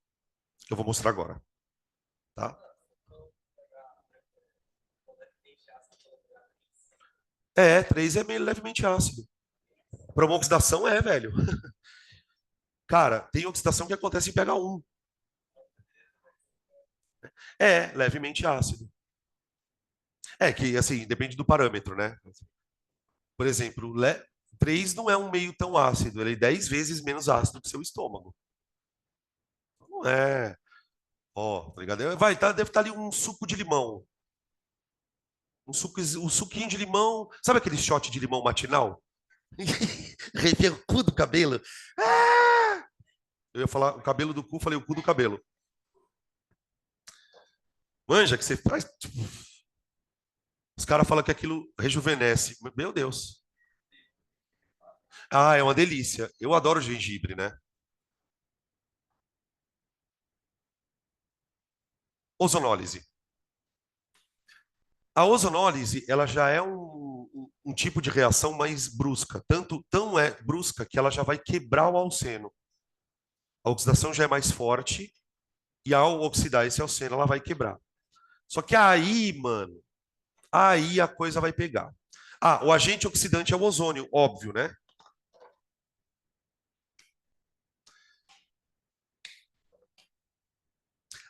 que eu vou mostrar agora. Tá? É, 3 é meio levemente ácido. Para uma oxidação é, velho. Cara, tem oxidação que acontece em pH1. É, levemente ácido. É que, assim, depende do parâmetro, né? Por exemplo, 3 não é um meio tão ácido, ele é 10 vezes menos ácido que seu estômago. Não é. Ó, tá ligado? Vai, tá, deve estar ali um suco de limão. Um suquinho de limão. Sabe aquele shot de limão matinal? Arrepiar o cu do cabelo. Ah! Eu ia falar o cabelo do cu, falei o cu do cabelo. Manja, que você faz. Os caras falam que aquilo rejuvenesce. Meu Deus. Ah, é uma delícia. Eu adoro gengibre, né? Ozonólise. A ozonólise, ela já é um tipo de reação mais brusca. Tão é brusca que ela já vai quebrar o alceno. A oxidação já é mais forte e ao oxidar esse alceno, ela vai quebrar. Só que aí, mano, aí a coisa vai pegar. Ah, o agente oxidante é o ozônio, óbvio, né?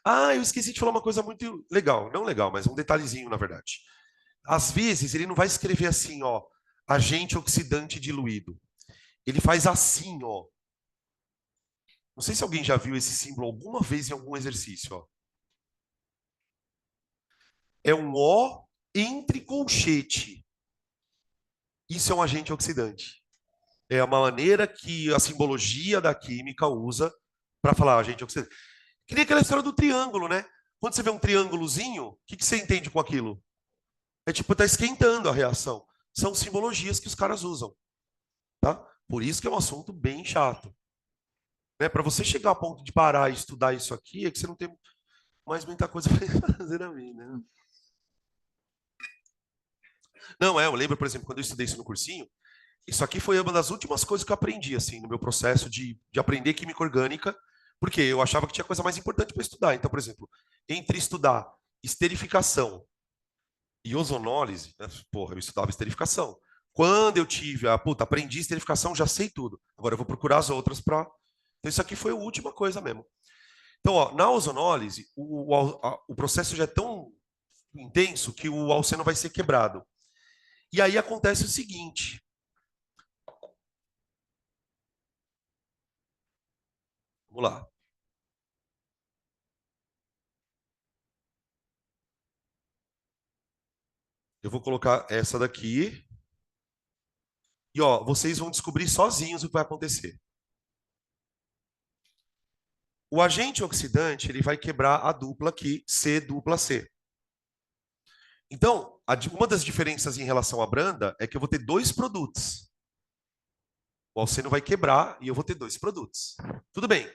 Ah, eu esqueci de falar uma coisa muito legal. Não legal, mas um detalhezinho, na verdade. Às vezes, ele não vai escrever assim, ó, agente oxidante diluído. Ele faz assim, ó. Não sei se alguém já viu esse símbolo alguma vez em algum exercício, ó. É um O entre colchete. Isso é um agente oxidante. É uma maneira que a simbologia da química usa para falar agente oxidante. Que nem aquela história do triângulo, né? Quando você vê um triângulozinho, o que você entende com aquilo? É tipo, tá esquentando a reação. São simbologias que os caras usam, tá? Por isso que é um assunto bem chato. Né? Para você chegar ao ponto de parar e estudar isso aqui, é que você não tem mais muita coisa para fazer na vida, né? Não, eu lembro, por exemplo, quando eu estudei isso no cursinho, isso aqui foi uma das últimas coisas que eu aprendi, assim, no meu processo de aprender química orgânica, porque eu achava que tinha coisa mais importante para estudar. Então, por exemplo, entre estudar esterificação e ozonólise, né, porra, eu estudava esterificação. Quando eu tive aprendi esterificação, já sei tudo. Agora eu vou procurar as outras para. Então, isso aqui foi a última coisa mesmo. Então, ó, na ozonólise, o processo já é tão intenso que o alceno vai ser quebrado. E aí acontece o seguinte. Vamos lá. Eu vou colocar essa daqui. E ó, vocês vão descobrir sozinhos o que vai acontecer. O agente oxidante ele vai quebrar a dupla aqui, C dupla C. Então, uma das diferenças em relação à branda é que eu vou ter dois produtos. O alceno vai quebrar e eu vou ter dois produtos. Tudo bem.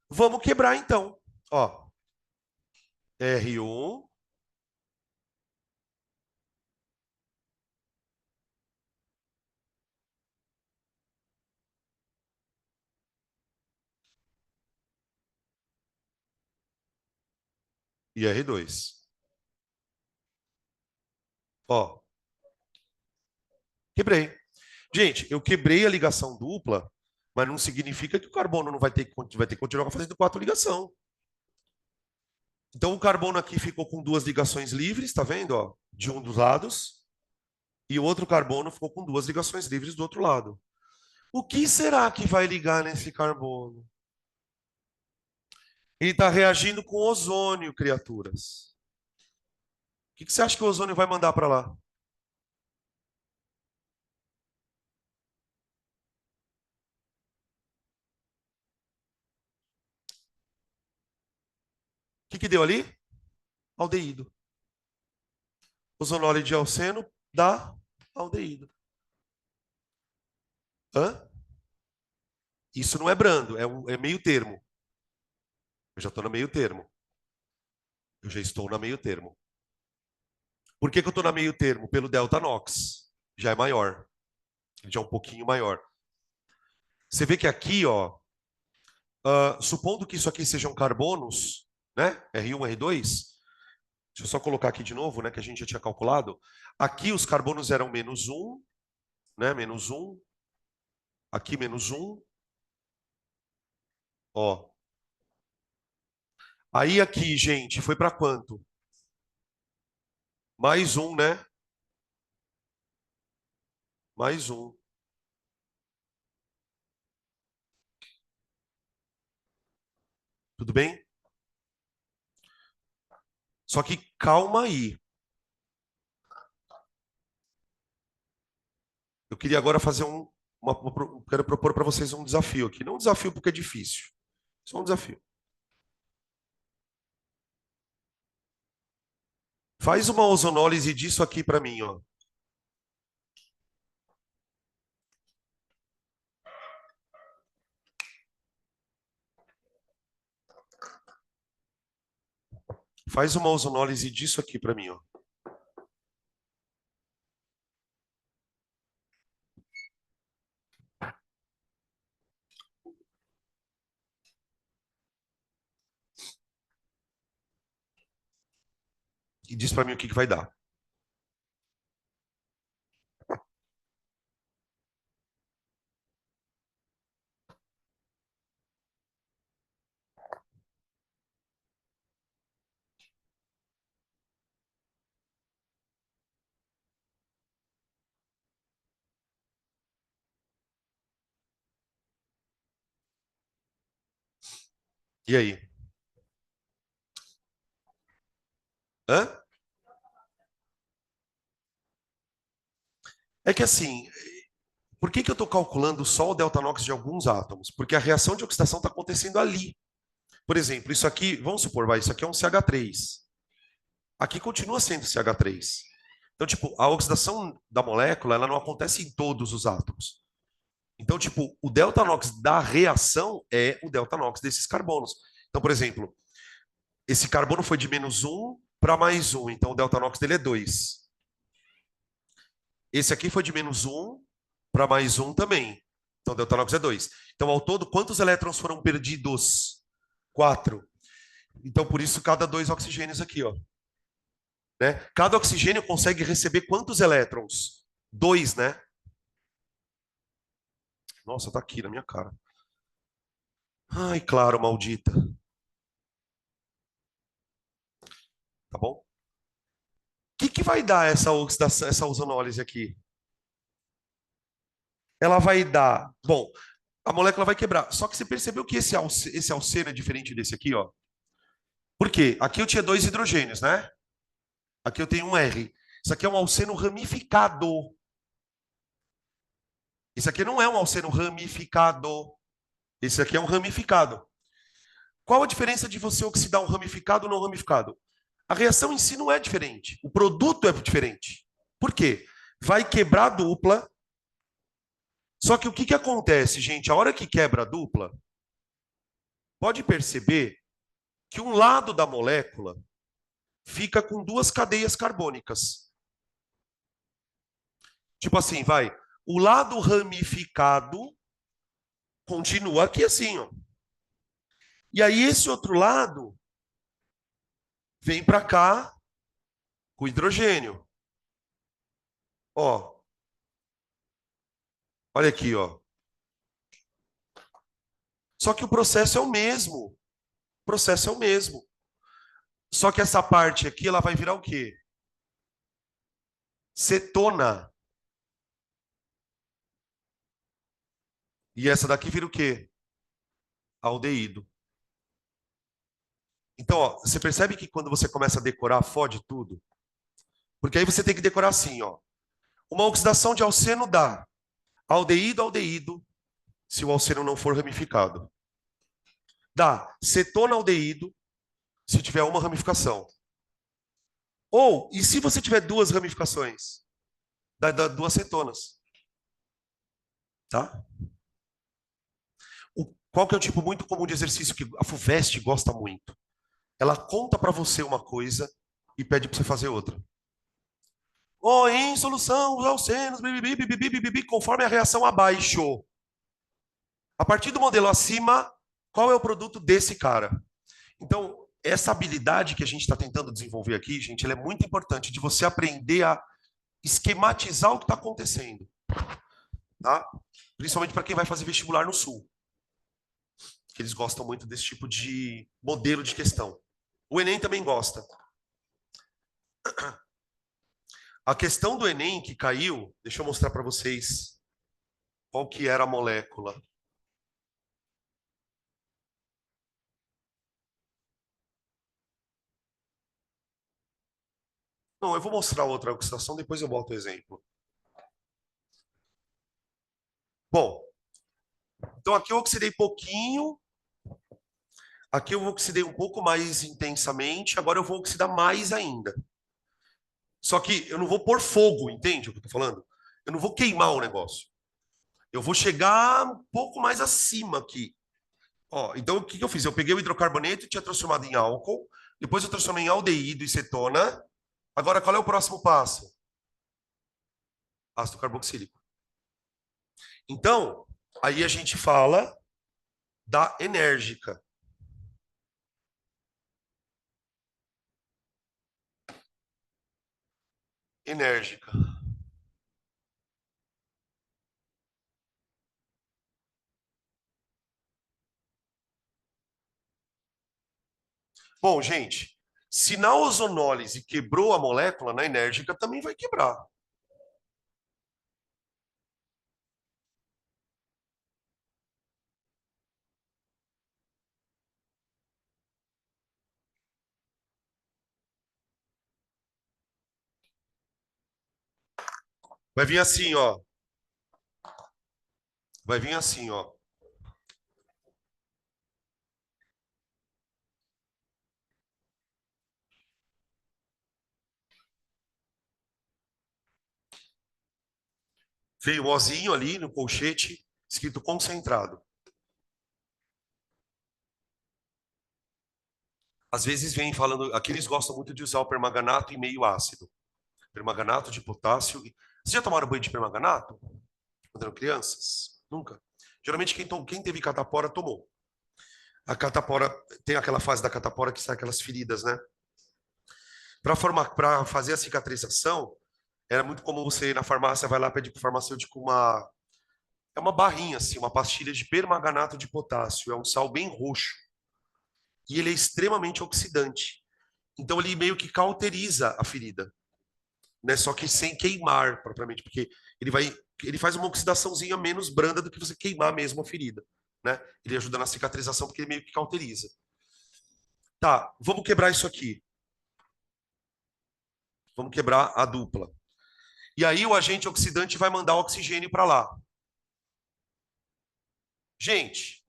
Vamos quebrar então. Ó, R1 e R2. Ó, quebrei. Gente, eu quebrei a ligação dupla, mas não significa que o carbono não vai ter que continuar fazendo quatro ligação. Então o carbono aqui ficou com duas ligações livres, tá vendo? Ó, de um dos lados. E o outro carbono ficou com duas ligações livres do outro lado. O que será que vai ligar nesse carbono? Ele está reagindo com ozônio, criaturas. O que você acha que o ozônio vai mandar para lá? O que deu ali? Aldeído. Ozonólise de alceno dá aldeído. Hã? Isso não é brando, é meio termo. Eu já estou no meio termo. Eu já estou no meio termo. Por que eu estou no meio termo? Pelo delta NOx. Já é maior. Já é um pouquinho maior. Você vê que aqui, ó, supondo que isso aqui sejam carbonos, né? R1, R2. Deixa eu só colocar aqui de novo, né? Que a gente já tinha calculado. Aqui os carbonos eram -1, né? -1. Aqui -1. Ó. Aí aqui, gente, foi para quanto? Mais um, né? Mais um. Tudo bem? Só que calma aí. Eu queria agora fazer quero propor para vocês um desafio aqui. Não um desafio porque é difícil. Só um desafio. Faz uma ozonólise disso aqui para mim, ó. Faz uma ozonólise disso aqui para mim, ó. E diz para mim o que vai dar. E aí? Hã? É que assim, por que eu estou calculando só o delta NOx de alguns átomos? Porque a reação de oxidação está acontecendo ali. Por exemplo, isso aqui, vamos supor, isso aqui é um CH3. Aqui continua sendo CH3. Então, tipo, a oxidação da molécula, ela não acontece em todos os átomos. Então, tipo, o delta NOx da reação é o delta NOx desses carbonos. Então, por exemplo, esse carbono foi de -1 para +1, então o delta NOx dele é 2. Esse aqui foi de -1 para +1 também. Então, o delta NOx é 2. Então, ao todo, quantos elétrons foram perdidos? 4. Então, por isso, cada 2 oxigênios aqui, ó. Né? Cada oxigênio consegue receber quantos elétrons? 2, né? Nossa, tá aqui na minha cara. Ai, claro, maldita. Tá bom? O que vai dar essa oxidação, essa ozonólise aqui? Ela vai dar. Bom, a molécula vai quebrar. Só que você percebeu que esse alceno é diferente desse aqui, ó? Por quê? Aqui eu tinha 2 hidrogênios, né? Aqui eu tenho um R. Isso aqui é um alceno ramificado. Isso aqui não é um alceno ramificado. Esse aqui é um ramificado. Qual a diferença de você oxidar um ramificado ou não ramificado? A reação em si não é diferente. O produto é diferente. Por quê? Vai quebrar a dupla. Só que o que acontece, gente? A hora que quebra a dupla, pode perceber que um lado da molécula fica com duas cadeias carbônicas. Tipo assim, vai. O lado ramificado continua aqui assim, ó. E aí esse outro lado vem para cá com hidrogênio. Ó. Olha aqui, ó. Só que o processo é o mesmo. O processo é o mesmo. Só que essa parte aqui, ela vai virar o quê? Cetona. E essa daqui vira o quê? Aldeído. Então, ó, você percebe que quando você começa a decorar, fode tudo? Porque aí você tem que decorar assim, ó. Uma oxidação de alceno dá aldeído, aldeído, se o alceno não for ramificado. Dá cetona, aldeído, se tiver uma ramificação. Ou, e se você tiver duas ramificações? Dá duas cetonas, tá? Qual que é o tipo muito comum de exercício que a FUVEST gosta muito? Ela conta para você uma coisa e pede para você fazer outra. Ou em solução, os alcenos, bibibi, bibibi, bibibi, conforme a reação abaixo. A partir do modelo acima, qual é o produto desse cara? Então, essa habilidade que a gente está tentando desenvolver aqui, gente, ela é muito importante de você aprender a esquematizar o que está acontecendo, tá? Principalmente para quem vai fazer vestibular no Sul, que eles gostam muito desse tipo de modelo de questão. O Enem também gosta. A questão do Enem que caiu, deixa eu mostrar para vocês qual que era a molécula. Não, eu vou mostrar outra oxidação, depois eu boto o exemplo. Bom, então aqui eu oxidei pouquinho, aqui eu oxidei um pouco mais intensamente, agora eu vou oxidar mais ainda. Só que eu não vou pôr fogo, entende o que eu tô falando? Eu não vou queimar o negócio. Eu vou chegar um pouco mais acima aqui. Ó, então o que que eu fiz? Eu peguei o hidrocarboneto e tinha transformado em álcool, depois eu transformei em aldeído e cetona. Agora qual é o próximo passo? Ácido carboxílico. Então, aí a gente fala da enérgica. Enérgica. Bom, gente, se na ozonólise quebrou a molécula, na enérgica também vai quebrar. Vai vir assim, ó. Vai vir assim, ó. Veio o ozinho ali no colchete, escrito concentrado. Às vezes vem falando, aqui eles gostam muito de usar o permanganato em meio ácido. Permanganato de potássio. Vocês já tomaram banho de permanganato? Quando eram crianças? Nunca. Geralmente quem teve catapora tomou. A catapora tem aquela fase da catapora que sai aquelas feridas, né? Para fazer a cicatrização, era muito comum você ir na farmácia, vai lá pedir para o farmacêutico uma barrinha assim, uma pastilha de permanganato de potássio, é um sal bem roxo e ele é extremamente oxidante. Então ele meio que cauteriza a ferida, né? Só que sem queimar propriamente, porque ele faz uma oxidaçãozinha menos branda do que você queimar mesmo a ferida, né? Ele ajuda na cicatrização porque ele meio que cauteriza. Tá, vamos quebrar isso aqui. Vamos quebrar a dupla. E aí o agente oxidante vai mandar oxigênio para lá. Gente,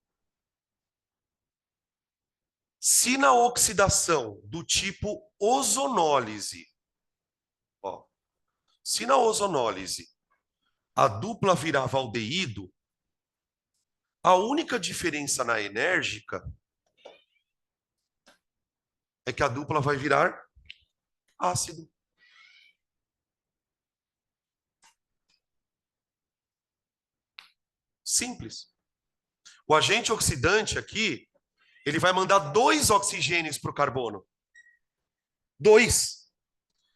se na oxidação do tipo ozonólise, ó, se na ozonólise a dupla virava aldeído, a única diferença na enérgica é que a dupla vai virar ácido. Simples. O agente oxidante aqui, ele vai mandar dois oxigênios para o carbono. Dois.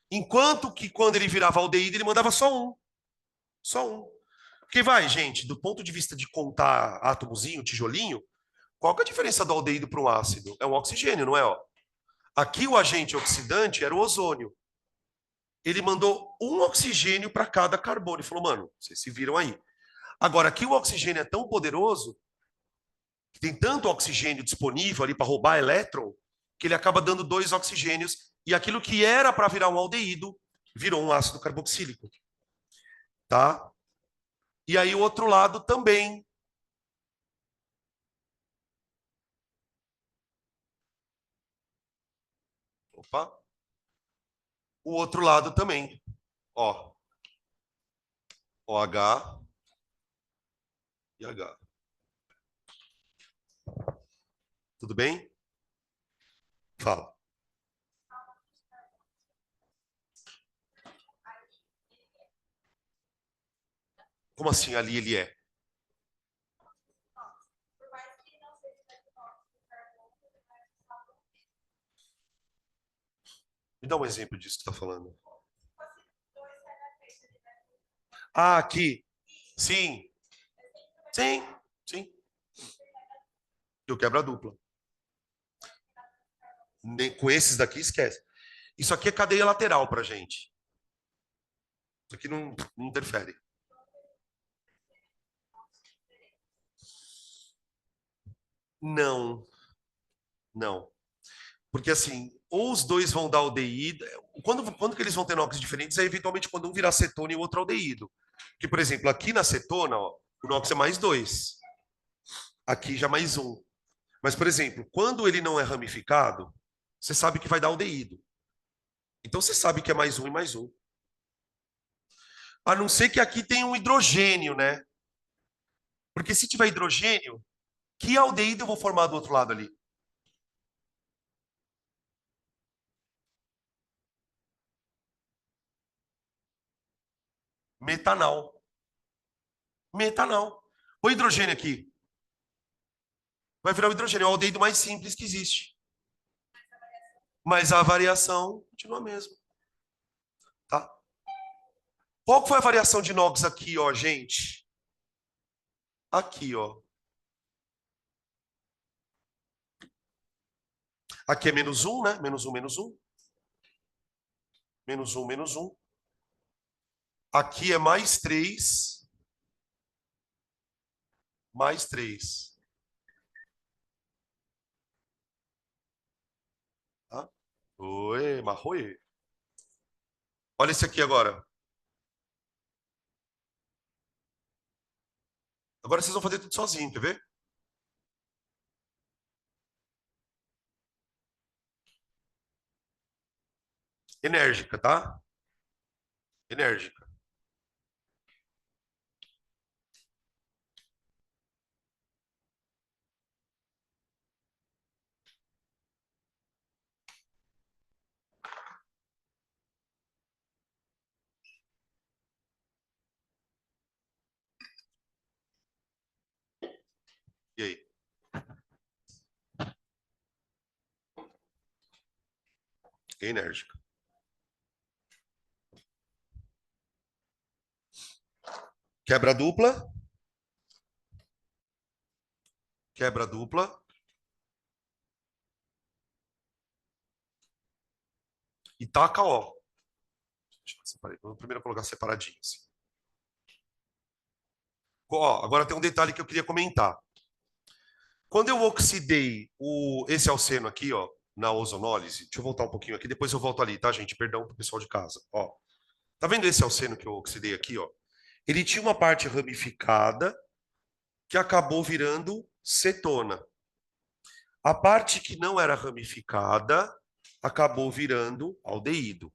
Enquanto que quando ele virava aldeído, ele mandava só um. Só um. Porque vai, gente, do ponto de vista de contar átomozinho, tijolinho, qual que é a diferença do aldeído para um ácido? É um oxigênio, não é? Ó? Aqui o agente oxidante era o ozônio. Ele mandou um oxigênio para cada carbono. Ele falou, mano, vocês se viram aí. Agora, aqui o oxigênio é tão poderoso, que tem tanto oxigênio disponível ali para roubar elétron, que ele acaba dando dois oxigênios, e aquilo que era para virar um aldeído, virou um ácido carboxílico, tá? E aí o outro lado também. Opa. O outro lado também. Ó, OH e H. Tudo bem? Fala. Como assim ali ele é? Me dá um exemplo disso que você está falando. Ah, aqui. Sim, sim, sim. Eu quebro a dupla. Com esses daqui, esquece. Isso aqui é cadeia lateral para gente. Isso aqui não interfere. Não, não. Porque assim, ou os dois vão dar aldeído. Quando que eles vão ter NOx diferentes? É eventualmente quando um virar cetona e o outro aldeído. Que, por exemplo, aqui na cetona, ó, o NOx é mais dois. Aqui já mais um. Mas, por exemplo, quando ele não é ramificado, você sabe que vai dar aldeído. Então você sabe que é mais um e mais um. A não ser que aqui tem um hidrogênio, né? Porque se tiver hidrogênio, que aldeído eu vou formar do outro lado ali? Metanal. Metanal. O hidrogênio aqui vai virar o hidrogênio, é o aldeído mais simples que existe. Mas a variação continua a mesma, tá? Qual que foi a variação de NOx aqui, ó, gente? Aqui, ó. Aqui é menos um, né? Menos um, menos um. Menos um, menos um. Aqui é mais três, mais três. Tá? Oi, marroi. Olha esse aqui agora. Agora vocês vão fazer tudo sozinho, quer ver? Enérgica, tá? Enérgica. E aí? Enérgica. Quebra dupla. Quebra dupla. E taca, ó. Deixa eu separar. Vou primeiro colocar separadinho, assim. Ó, agora tem um detalhe que eu queria comentar. Quando eu oxidei esse alceno aqui, ó, na ozonólise, deixa eu voltar um pouquinho aqui, depois eu volto ali, tá, gente? Perdão pro pessoal de casa. Ó, tá vendo esse alceno que eu oxidei aqui, ó? Ele tinha uma parte ramificada que acabou virando cetona. A parte que não era ramificada acabou virando aldeído.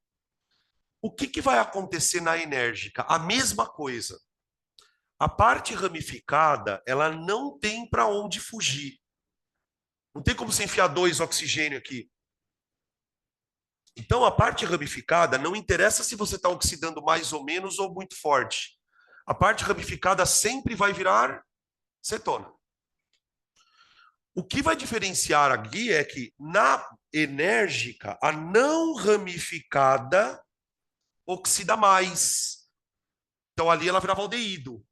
O que, que vai acontecer na enérgica? A mesma coisa. A parte ramificada, ela não tem para onde fugir. Não tem como você enfiar dois oxigênio aqui. Então, a parte ramificada, não interessa se você está oxidando mais ou menos ou muito forte. A parte ramificada sempre vai virar cetona. O que vai diferenciar aqui é que na enérgica, a não ramificada oxida mais. Então ali ela virava aldeído.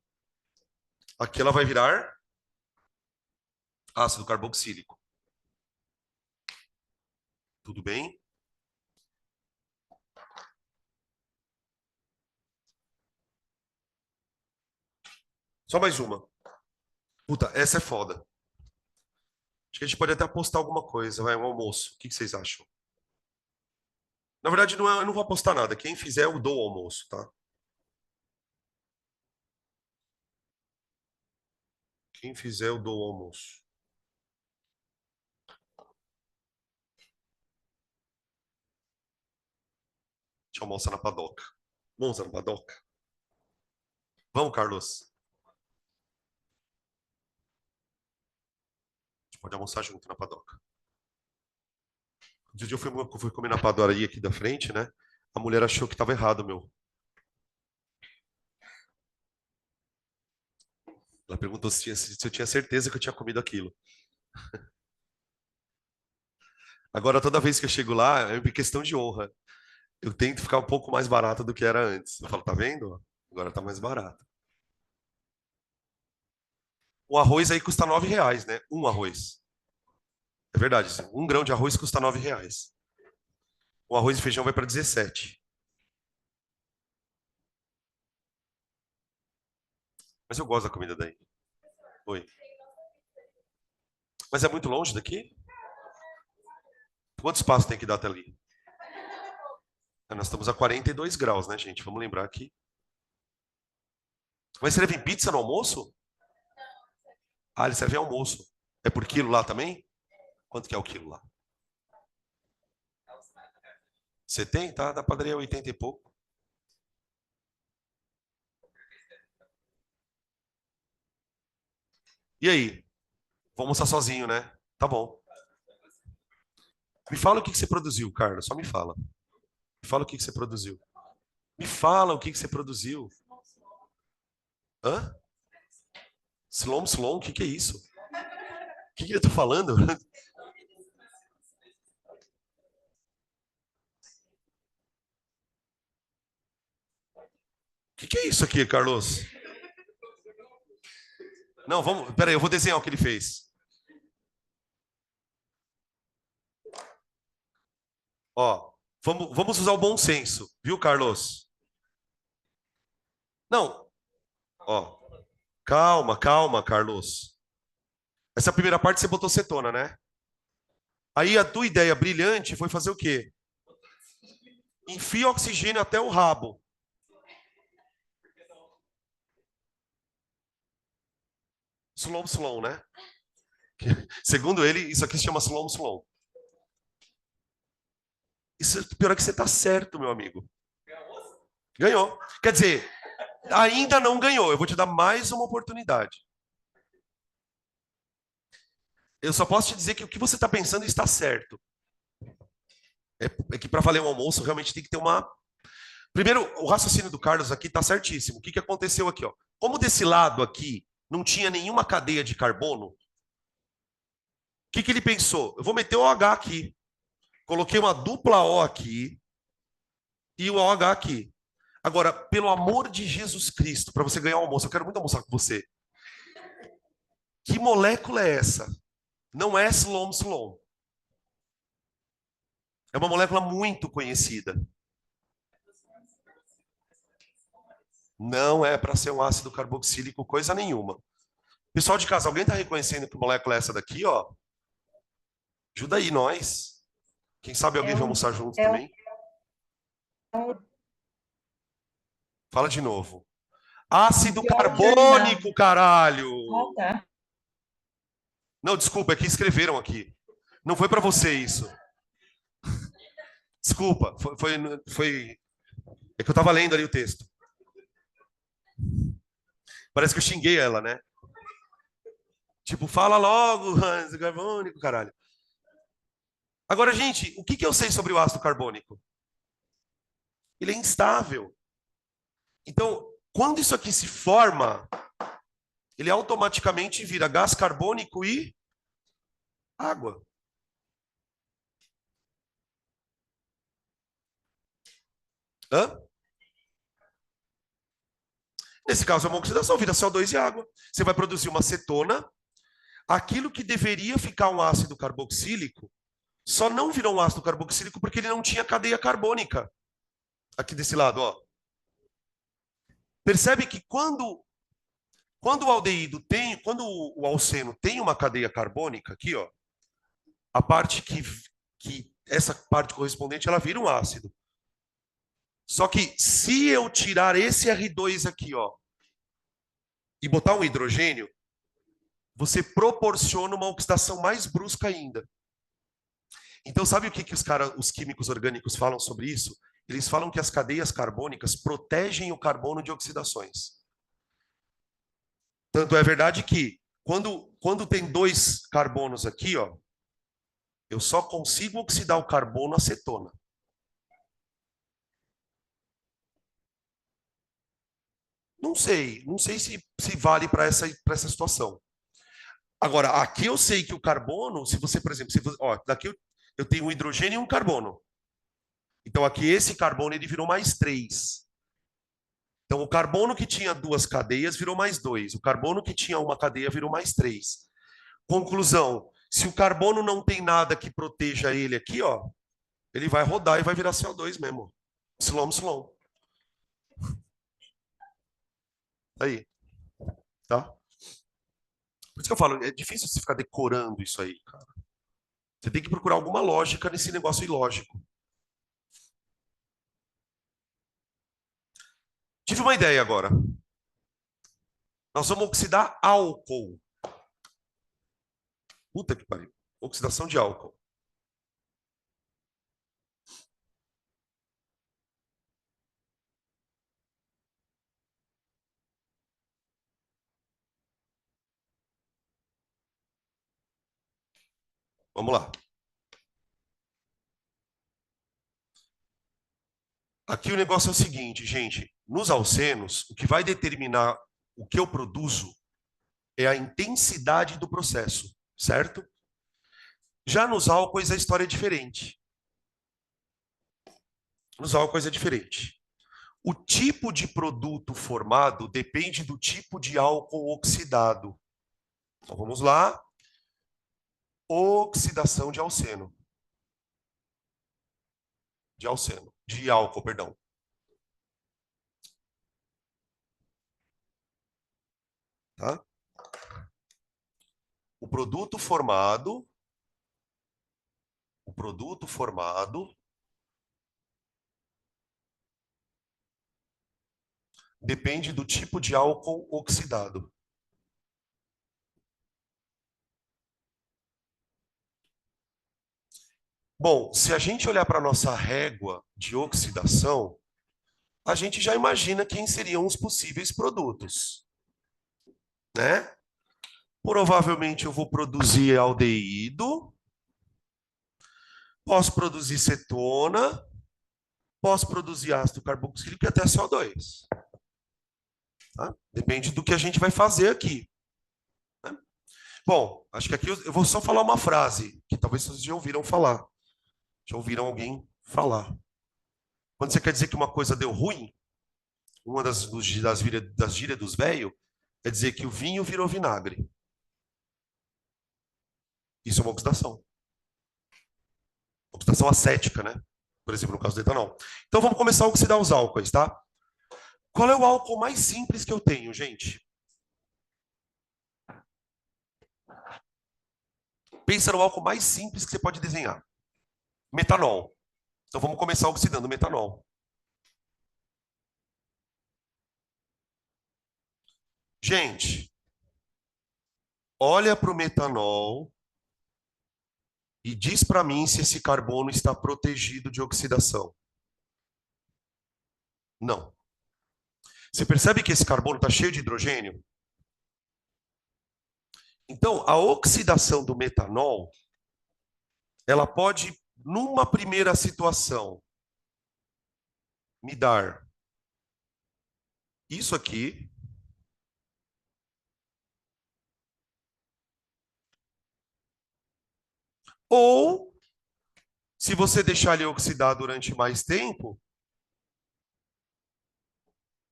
Aqui ela vai virar ácido carboxílico. Tudo bem? Só mais uma. Puta, essa é foda. Acho que a gente pode até apostar alguma coisa, vai, um almoço. O que vocês acham? Na verdade, não eu não vou apostar nada. Quem fizer, eu dou o almoço, tá? Quem fizer, eu dou o almoço. A gente almoça na padoca. Vamos na padoca? Vamos, Carlos. A gente pode almoçar junto na padoca. Outro dia eu fui comer na padaria aqui da frente, né? A mulher achou que estava errado, meu. Ela perguntou se eu tinha certeza que eu tinha comido aquilo. Agora, toda vez que eu chego lá, é uma questão de honra. Eu tento ficar um pouco mais barato do que era antes. Eu falo, tá vendo? Agora tá mais barato. O arroz aí custa R$ 9, né? Um arroz. É verdade. Assim, um grão de arroz custa R$ 9. O arroz e feijão vai para 17. Mas eu gosto da comida daí. Oi. Mas é muito longe daqui? Quanto espaço tem que dar até ali? Nós estamos a 42 graus, né, gente? Vamos lembrar aqui. Mas serve pizza no almoço? Ah, ele serve almoço. É por quilo lá também? Quanto que é o quilo lá? Você tem? Tá? Da padaria 80 e pouco. E aí? Vou almoçar sozinho, né? Tá bom. Me fala o que que você produziu, Carlos. Só me fala. Me fala o que que você produziu. Me fala o que que você produziu. Hã? Slom, slom, o que que é isso? O que que eu tô falando? O que que é isso aqui, Carlos? Não, vamos. Peraí, eu vou desenhar o que ele fez. Ó, vamos usar o bom senso, viu, Carlos? Não, ó. Calma, calma, Carlos. Essa primeira parte você botou cetona, né? Aí a tua ideia brilhante foi fazer o quê? Enfia oxigênio até o rabo. Slow, slow, né? Segundo ele, isso aqui se chama slow, slow. Isso pior é que você tá certo, meu amigo. Ganhou. Quer dizer, ainda não ganhou. Eu vou te dar mais uma oportunidade. Eu só posso te dizer que o que você está pensando está certo. É que para valer um almoço, realmente tem que ter uma. Primeiro, o raciocínio do Carlos aqui está certíssimo. O que, que aconteceu aqui? Ó? Como desse lado aqui não tinha nenhuma cadeia de carbono, o que, que ele pensou? Eu vou meter o OH aqui. Coloquei uma dupla O aqui e o OH aqui. Agora, pelo amor de Jesus Cristo, para você ganhar um almoço, eu quero muito almoçar com você. Que molécula é essa? Não é Slom Slom. É uma molécula muito conhecida. Não é para ser um ácido carboxílico coisa nenhuma. Pessoal de casa, alguém está reconhecendo que molécula é essa daqui, ó? Ajuda aí nós. Quem sabe alguém vai almoçar junto também? Fala de novo. Ácido carbônico, caralho. Ah, tá. Não, desculpa, é que escreveram aqui. Não foi para você isso. Desculpa, foi. É que eu estava lendo ali o texto. Parece que eu xinguei ela, né? Tipo, fala logo, ácido carbônico, caralho. Agora, gente, o que que eu sei sobre o ácido carbônico? Ele é instável. Então, quando isso aqui se forma, ele automaticamente vira gás carbônico e água. Hã? Nesse caso, é uma oxidação, vira CO2 e água. Você vai produzir uma cetona. Aquilo que deveria ficar um ácido carboxílico, só não virou um ácido carboxílico porque ele não tinha cadeia carbônica. Aqui desse lado, ó. Percebe que quando Quando o aldeído tem, quando o alceno tem uma cadeia carbônica aqui, ó, a parte que essa parte correspondente, ela vira um ácido. Só que se eu tirar esse R2 aqui, ó, e botar um hidrogênio, você proporciona uma oxidação mais brusca ainda. Então, sabe o que, os químicos orgânicos falam sobre isso? Eles falam que as cadeias carbônicas protegem o carbono de oxidações. Tanto é verdade que, quando tem dois carbonos aqui, ó, eu só consigo oxidar o carbono acetona. Não sei se vale para essa situação. Agora, aqui eu sei que o carbono, se você, por exemplo, ó, daqui eu tenho um hidrogênio e um carbono. Então, aqui esse carbono ele virou mais 3. Então, o carbono que tinha duas cadeias virou mais 2. O carbono que tinha uma cadeia virou mais 3. Conclusão: se o carbono não tem nada que proteja ele aqui, ó, ele vai rodar e vai virar CO2 mesmo. Slom, slom. Aí, tá? Por isso que eu falo, é difícil você ficar decorando isso aí, cara. Você tem que procurar alguma lógica nesse negócio ilógico. Tive uma ideia agora. Nós vamos oxidar álcool. Puta que pariu. Oxidação de álcool. Vamos lá. Aqui o negócio é o seguinte, gente. Nos alcenos, o que vai determinar o que eu produzo é a intensidade do processo, certo? Já nos álcoois a história é diferente. Nos álcoois é diferente. O tipo de produto formado depende do tipo de álcool oxidado. Então vamos lá. Oxidação de alceno. De álcool, perdão. Tá? O produto formado depende do tipo de álcool oxidado. Bom, se a gente olhar para a nossa régua de oxidação, a gente já imagina quem seriam os possíveis produtos, né? Provavelmente eu vou produzir aldeído, posso produzir cetona, posso produzir ácido carboxílico e até CO2. Tá? Depende do que a gente vai fazer aqui. Né? Bom, acho que aqui eu vou só falar uma frase, que talvez vocês já ouviram falar. Já ouviram alguém falar. Quando você quer dizer que uma coisa deu ruim, uma das gírias dos velhos, é dizer que o vinho virou vinagre. Isso é uma oxidação. Oxidação acética, né? Por exemplo, no caso do etanol. Então vamos começar a oxidar os álcoois, tá? Qual é o álcool mais simples que eu tenho, gente? Pensa no álcool mais simples que você pode desenhar. Metanol. Então vamos começar oxidando metanol. Gente, olha para o metanol e diz para mim se esse carbono está protegido de oxidação. Não. Você percebe que esse carbono está cheio de hidrogênio? Então, a oxidação do metanol, ela pode, numa primeira situação, me dar isso aqui, ou, se você deixar ele oxidar durante mais tempo,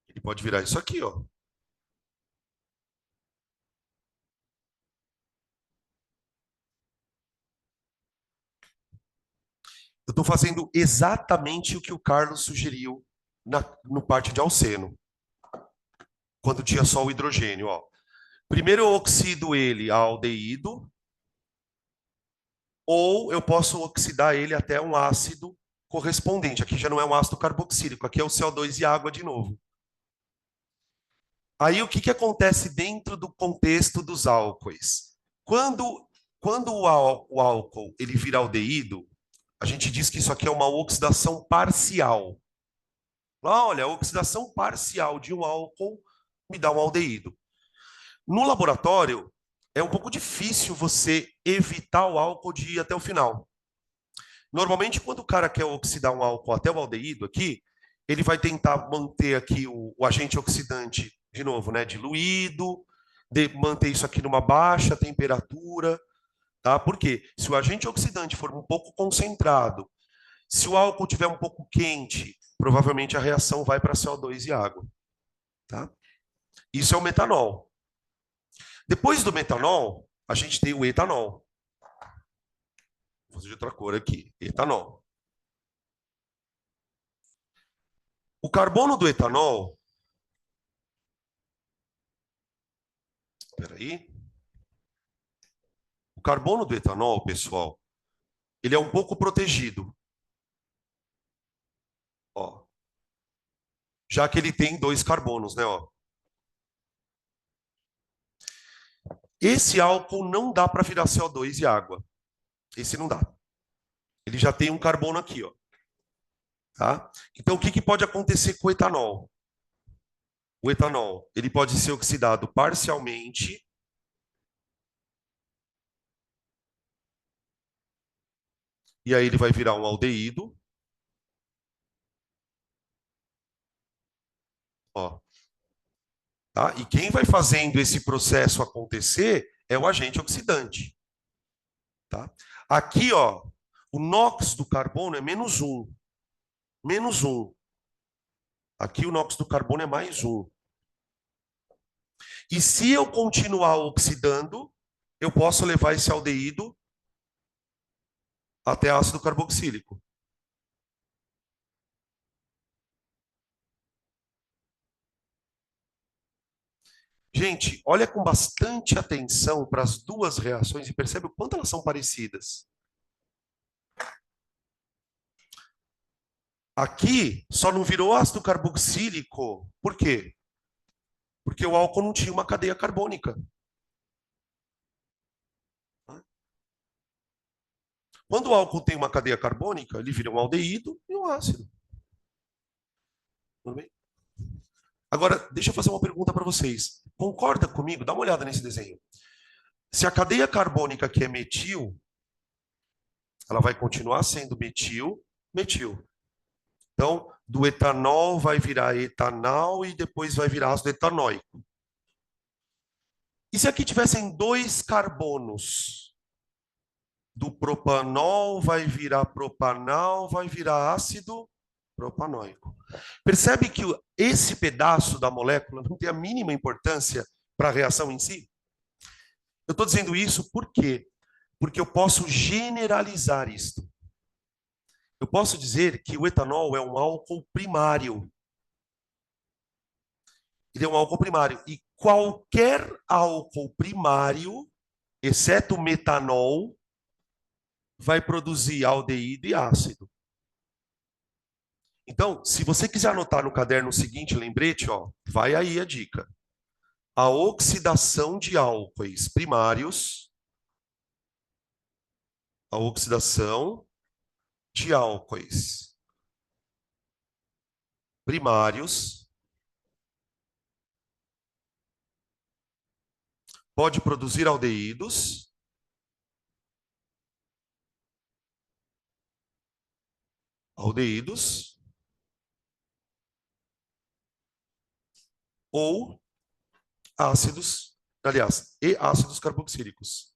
ele pode virar isso aqui, ó. Eu estou fazendo exatamente o que o Carlos sugeriu no parte de alceno, quando tinha só o hidrogênio, ó. Primeiro eu oxido ele a aldeído, ou eu posso oxidar ele até um ácido correspondente. Aqui já não é um ácido carboxílico, aqui é o CO2 e água de novo. Aí o que, que acontece dentro do contexto dos álcoois? Quando o álcool ele vira aldeído, a gente diz que isso aqui é uma oxidação parcial. Olha, a oxidação parcial de um álcool me dá um aldeído. No laboratório, é um pouco difícil você evitar o álcool de ir até o final. Normalmente, quando o cara quer oxidar um álcool até o aldeído aqui, ele vai tentar manter aqui o agente oxidante, de novo, né, diluído, manter isso aqui numa baixa temperatura, tá? Porque se o agente oxidante for um pouco concentrado, se o álcool tiver um pouco quente, provavelmente a reação vai para CO2 e água, tá? Isso é o metanol. Depois do metanol, a gente tem o etanol. Vou fazer de outra cor aqui, etanol. O carbono do etanol, espera aí. O carbono do etanol, pessoal, ele é um pouco protegido, ó, já que ele tem dois carbonos, né, ó. Esse álcool não dá para virar CO2 e água. Esse não dá. Ele já tem um carbono aqui, ó. Tá? Então, o que, que pode acontecer com o etanol? O etanol, ele pode ser oxidado parcialmente, e aí ele vai virar um aldeído, ó. Tá? E quem vai fazendo esse processo acontecer é o agente oxidante. Tá? Aqui, ó, o NOx do carbono é menos um. Menos um. Aqui o NOx do carbono é mais um. E se eu continuar oxidando, eu posso levar esse aldeído até ácido carboxílico. Gente, olha com bastante atenção para as duas reações e percebe o quanto elas são parecidas. Aqui só não virou ácido carboxílico. Por quê? Porque o álcool não tinha uma cadeia carbônica. Quando o álcool tem uma cadeia carbônica, ele vira um aldeído e um ácido. Tudo bem? Agora, deixa eu fazer uma pergunta para vocês. Concorda comigo? Dá uma olhada nesse desenho. Se a cadeia carbônica aqui é metil, ela vai continuar sendo metil, metil. Então, do etanol vai virar etanol e depois vai virar ácido etanóico. E se aqui tivessem dois carbonos? Do propanol vai virar propanal, vai virar ácido propanóico. Percebe que esse pedaço da molécula não tem a mínima importância para a reação em si? Eu estou dizendo isso por quê? Porque eu posso generalizar isto. Eu posso dizer que o etanol é um álcool primário. Ele é um álcool primário. E qualquer álcool primário, exceto o metanol, vai produzir aldeído e ácido. Então, se você quiser anotar no caderno o seguinte lembrete, ó, vai aí a dica. A oxidação de álcoois primários, a oxidação de álcoois primários pode produzir aldeídos ou ácidos, aliás, e ácidos carboxílicos.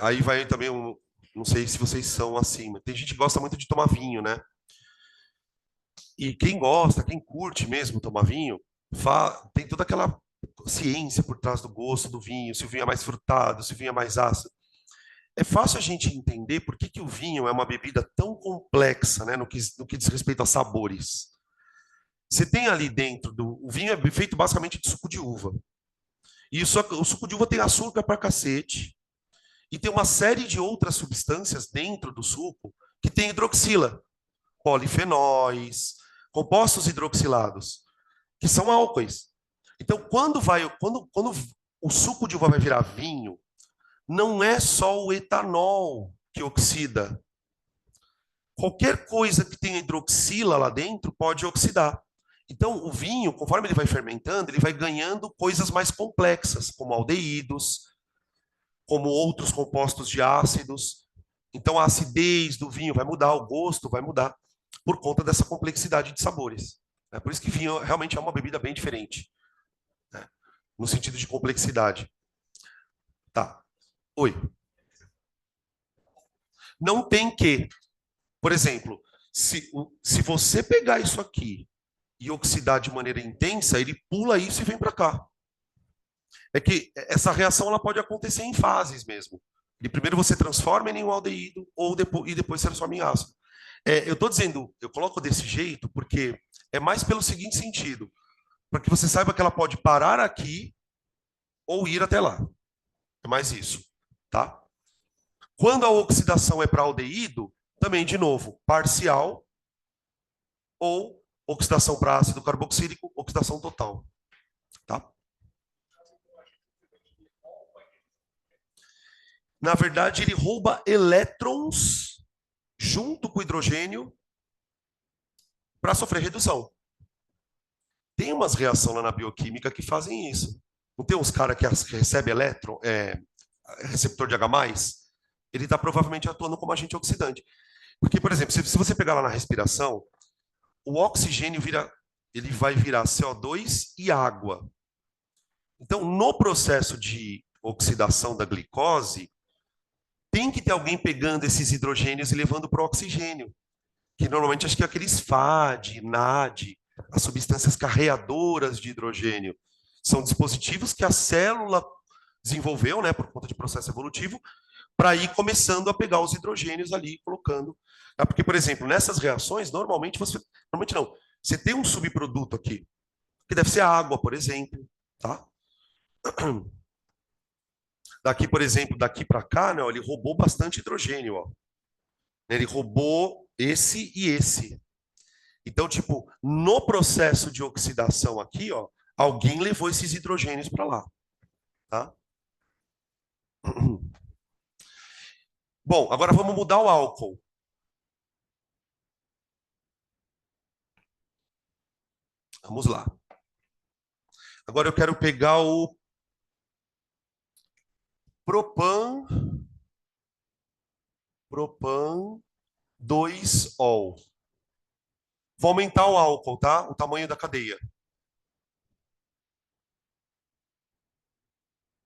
Aí vai também não sei se vocês são assim, mas tem gente que gosta muito de tomar vinho, né? E quem gosta, quem curte mesmo tomar vinho, tem toda aquela ciência por trás do gosto do vinho, se o vinho é mais frutado, se o vinho é mais ácido. É fácil a gente entender por que, que o vinho é uma bebida tão complexa, né, no que diz respeito a sabores. Você tem ali dentro o vinho é feito basicamente de suco de uva. E o suco de uva tem açúcar pra cacete. E tem uma série de outras substâncias dentro do suco que tem hidroxila, polifenóis, compostos hidroxilados, que são álcoois. Então, quando o suco de uva vai virar vinho, não é só o etanol que oxida. Qualquer coisa que tenha hidroxila lá dentro pode oxidar. Então, o vinho, conforme ele vai fermentando, ele vai ganhando coisas mais complexas, como aldeídos, como outros compostos de ácidos. Então, a acidez do vinho vai mudar, o gosto vai mudar, por conta dessa complexidade de sabores. É por isso que vinho realmente é uma bebida bem diferente, né? No sentido de complexidade. Tá. Oi. Não tem que. Por exemplo, se você pegar isso aqui e oxidar de maneira intensa, ele pula isso e vem para cá. É que essa reação ela pode acontecer em fases mesmo. E primeiro você transforma em um aldeído e depois você transforma em ácido. Eu estou dizendo, eu coloco desse jeito porque é mais pelo seguinte sentido, para que você saiba que ela pode parar aqui ou ir até lá. É mais isso, tá? Quando a oxidação é para aldeído, também de novo, parcial ou oxidação para ácido carboxílico, oxidação total, tá? Na verdade, ele rouba elétrons junto com o hidrogênio para sofrer redução. Tem umas reações lá na bioquímica que fazem isso. Não tem uns caras que recebem elétron, receptor de H+, ele está provavelmente atuando como agente oxidante. Porque, por exemplo, se você pegar lá na respiração, o oxigênio ele vai virar CO2 e água. Então, no processo de oxidação da glicose, tem que ter alguém pegando esses hidrogênios e levando para o oxigênio, que normalmente acho que é aqueles FAD, NAD, as substâncias carreadoras de hidrogênio. São dispositivos que a célula desenvolveu, né, por conta de processo evolutivo, para ir começando a pegar os hidrogênios ali e colocando. Tá? Porque, por exemplo, nessas reações, normalmente não, você tem um subproduto aqui, que deve ser a água, por exemplo, tá? Daqui, por exemplo, daqui para cá, né, ó, ele roubou bastante hidrogênio, ó. Ele roubou esse e esse. Então, tipo, no processo de oxidação aqui, ó, alguém levou esses hidrogênios para lá, tá? Bom, agora vamos mudar o álcool. Vamos lá. Agora eu quero pegar o propan, propan 2-ol. Vou aumentar o álcool, tá? O tamanho da cadeia.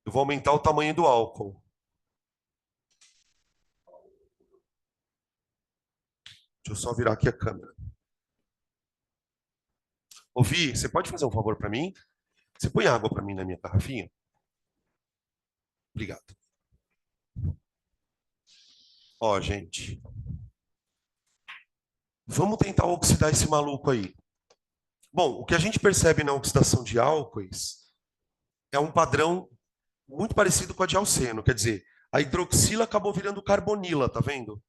Eu vou aumentar o tamanho do álcool. Deixa eu só virar aqui a câmera. Ouvi, você pode fazer um favor para mim? Você põe água para mim na minha garrafinha? Obrigado. Ó, gente. Vamos tentar oxidar esse maluco aí. Bom, o que a gente percebe na oxidação de álcoois é um padrão muito parecido com a de alceno. Quer dizer, a hidroxila acabou virando carbonila, tá vendo?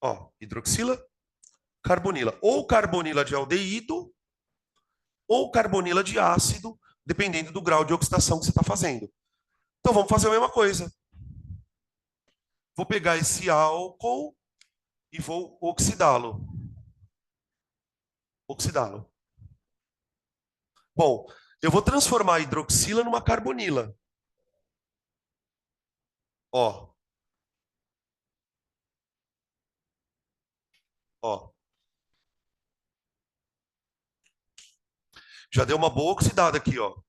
Ó, hidroxila, carbonila. Ou carbonila de aldeído, ou carbonila de ácido, dependendo do grau de oxidação que você está fazendo. Então vamos fazer a mesma coisa. Vou pegar esse álcool e vou oxidá-lo. Oxidá-lo. Bom, eu vou transformar a hidroxila numa carbonila. Ó, ó. Já deu uma boa oxidada aqui, ó.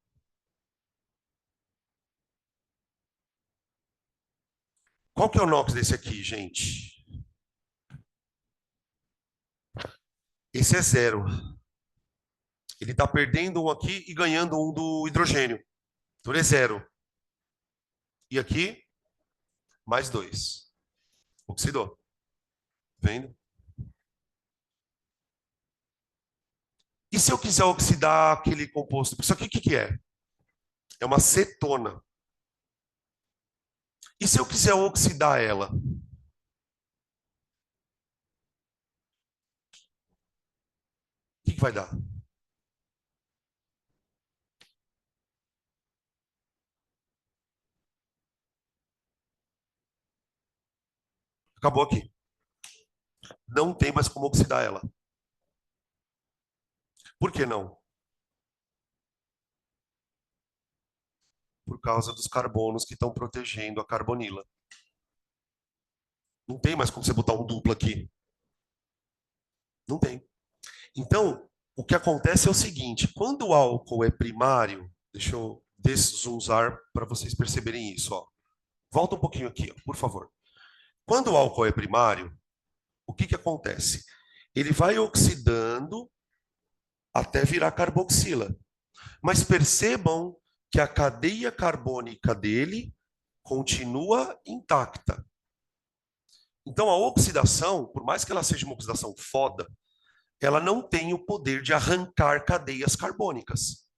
Qual que é o NOx desse aqui, gente? Esse é 0. Ele está perdendo um aqui e ganhando um do hidrogênio. Então ele é 0. E aqui, mais 2. Oxidou. Vendo? E se eu quiser oxidar aquele composto? Isso aqui o que que é? É uma cetona. E se eu quiser oxidar ela? O que que vai dar? Acabou aqui. Não tem mais como oxidar ela. Por que não? Por causa dos carbonos que estão protegendo a carbonila. Não tem mais como você botar um duplo aqui. Não tem. Então, o que acontece é o seguinte: quando o álcool é primário, deixa eu deszoomar para vocês perceberem isso. Ó. Volta um pouquinho aqui, ó, por favor. Quando o álcool é primário, o que que acontece? Ele vai oxidando até virar carboxila. Mas percebam que a cadeia carbônica dele continua intacta. Então, a oxidação, por mais que ela seja uma oxidação foda, ela não tem o poder de arrancar cadeias carbônicas.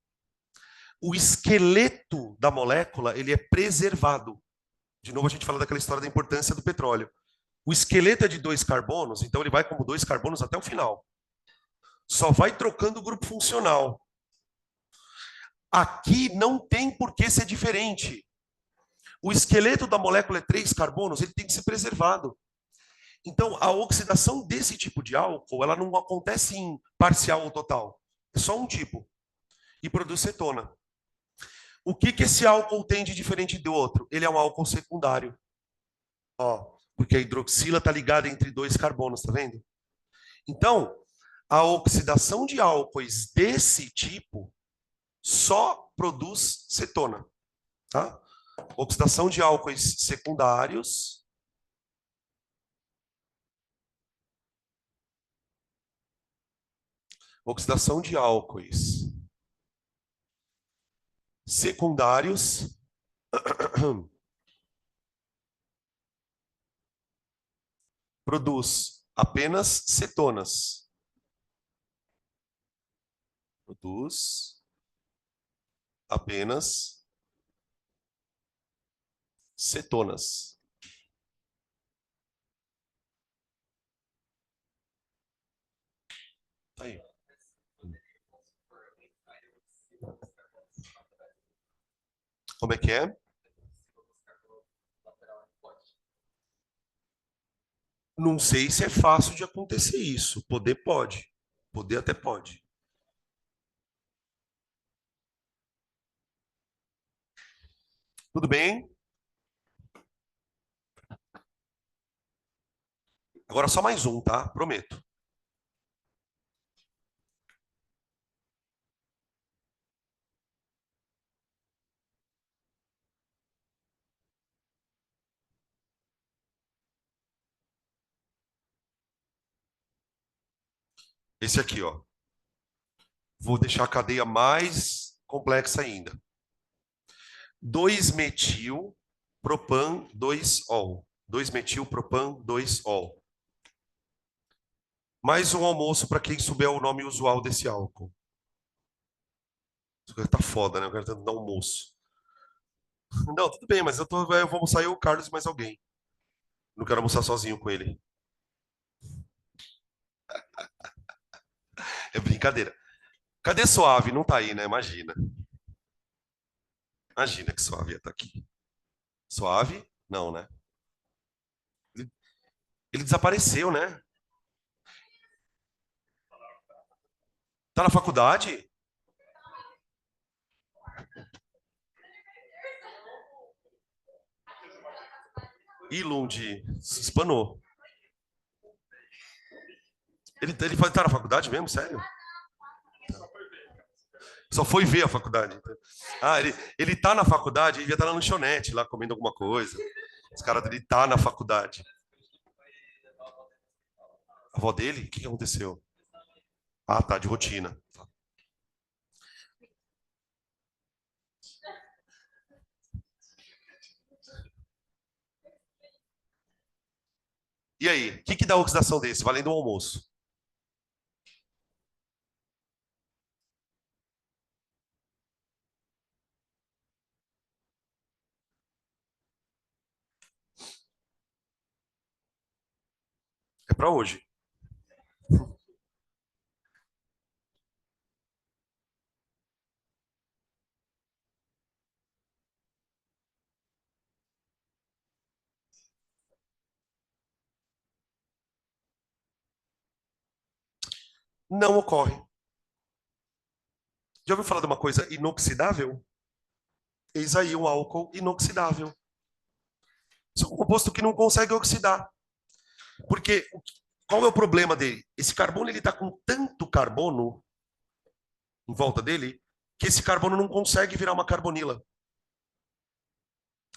O esqueleto da molécula, ele é preservado. De novo, a gente fala daquela história da importância do petróleo. O esqueleto é de 2 carbonos, então ele vai como 2 carbonos até o final. Só vai trocando o grupo funcional. Aqui não tem por que ser diferente. O esqueleto da molécula é 3 carbonos, ele tem que ser preservado. Então, a oxidação desse tipo de álcool, ela não acontece em parcial ou total. É só um tipo. E produz cetona. O que que esse álcool tem de diferente do outro? Ele é um álcool secundário. Ó, porque a hidroxila está ligada entre 2 carbonos, tá vendo? Então, a oxidação de álcoois desse tipo só produz cetona, tá? Oxidação de álcoois secundários. Oxidação de álcoois secundários produz apenas cetonas. Produz apenas cetonas. Tá aí. Como é que é? Não sei se é fácil de acontecer isso. Poder pode. Poder até pode. Tudo bem? Agora só mais um, tá? Prometo. Esse aqui, ó. Vou deixar a cadeia mais complexa ainda. 2-metil propan 2-ol. 2-metil propan 2-ol. Mais um almoço para quem souber o nome usual desse álcool. Isso aqui tá foda, né? Eu quero dar almoço. Não, tudo bem, mas eu vou almoçar eu, o Carlos e mais alguém. Não quero almoçar sozinho com ele. É brincadeira. Cadê Suave? Não tá aí, né? Imagina. Imagina que Suave ia estar aqui. Suave? Não, né? Ele, ele desapareceu, né? Tá na faculdade? Ih, Lund, se espanou. Ele tá na faculdade mesmo? Sério? Só foi ver a faculdade. Ah, ele tá na faculdade, ele devia estar na lanchonete lá comendo alguma coisa. Esse cara dele tá na faculdade. A avó dele? O que que aconteceu? Ah, tá, de rotina. E aí, o que que dá oxidação desse, valendo o almoço? É para hoje. Não ocorre. Já ouviu falar de uma coisa inoxidável? Eis aí um álcool inoxidável. Isso é um composto que não consegue oxidar. Porque qual é o problema dele? Esse carbono ele está com tanto carbono em volta dele que esse carbono não consegue virar uma carbonila.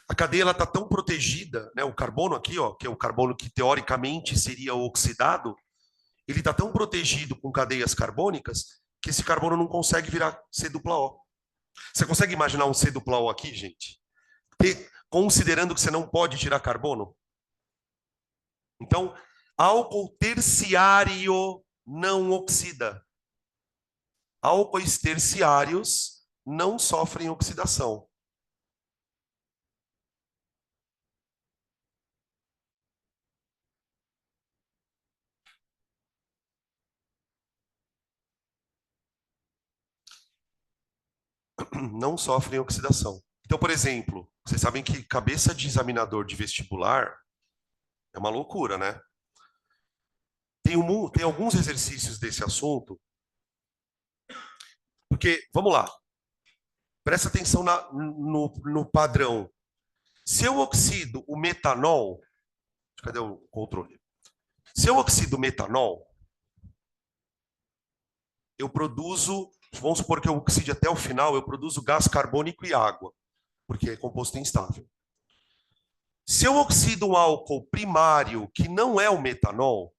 A cadeia ela está tão protegida, né? O carbono aqui, ó, que é o carbono que teoricamente seria oxidado, ele está tão protegido com cadeias carbônicas que esse carbono não consegue virar C dupla O. Você consegue imaginar um C dupla O aqui, gente? Considerando que você não pode tirar carbono? Então, álcool terciário não oxida. Álcoois terciários não sofrem oxidação. Não sofrem oxidação. Então, por exemplo, vocês sabem que cabeça de examinador de vestibular é uma loucura, né? Tem alguns exercícios desse assunto, porque, vamos lá, presta atenção no padrão. Se eu oxido o metanol, cadê o controle? Se eu oxido o metanol, eu produzo, vamos supor que eu oxide até o final, eu produzo gás carbônico e água, porque é composto instável. Se eu oxido um álcool primário, que não é o metanol,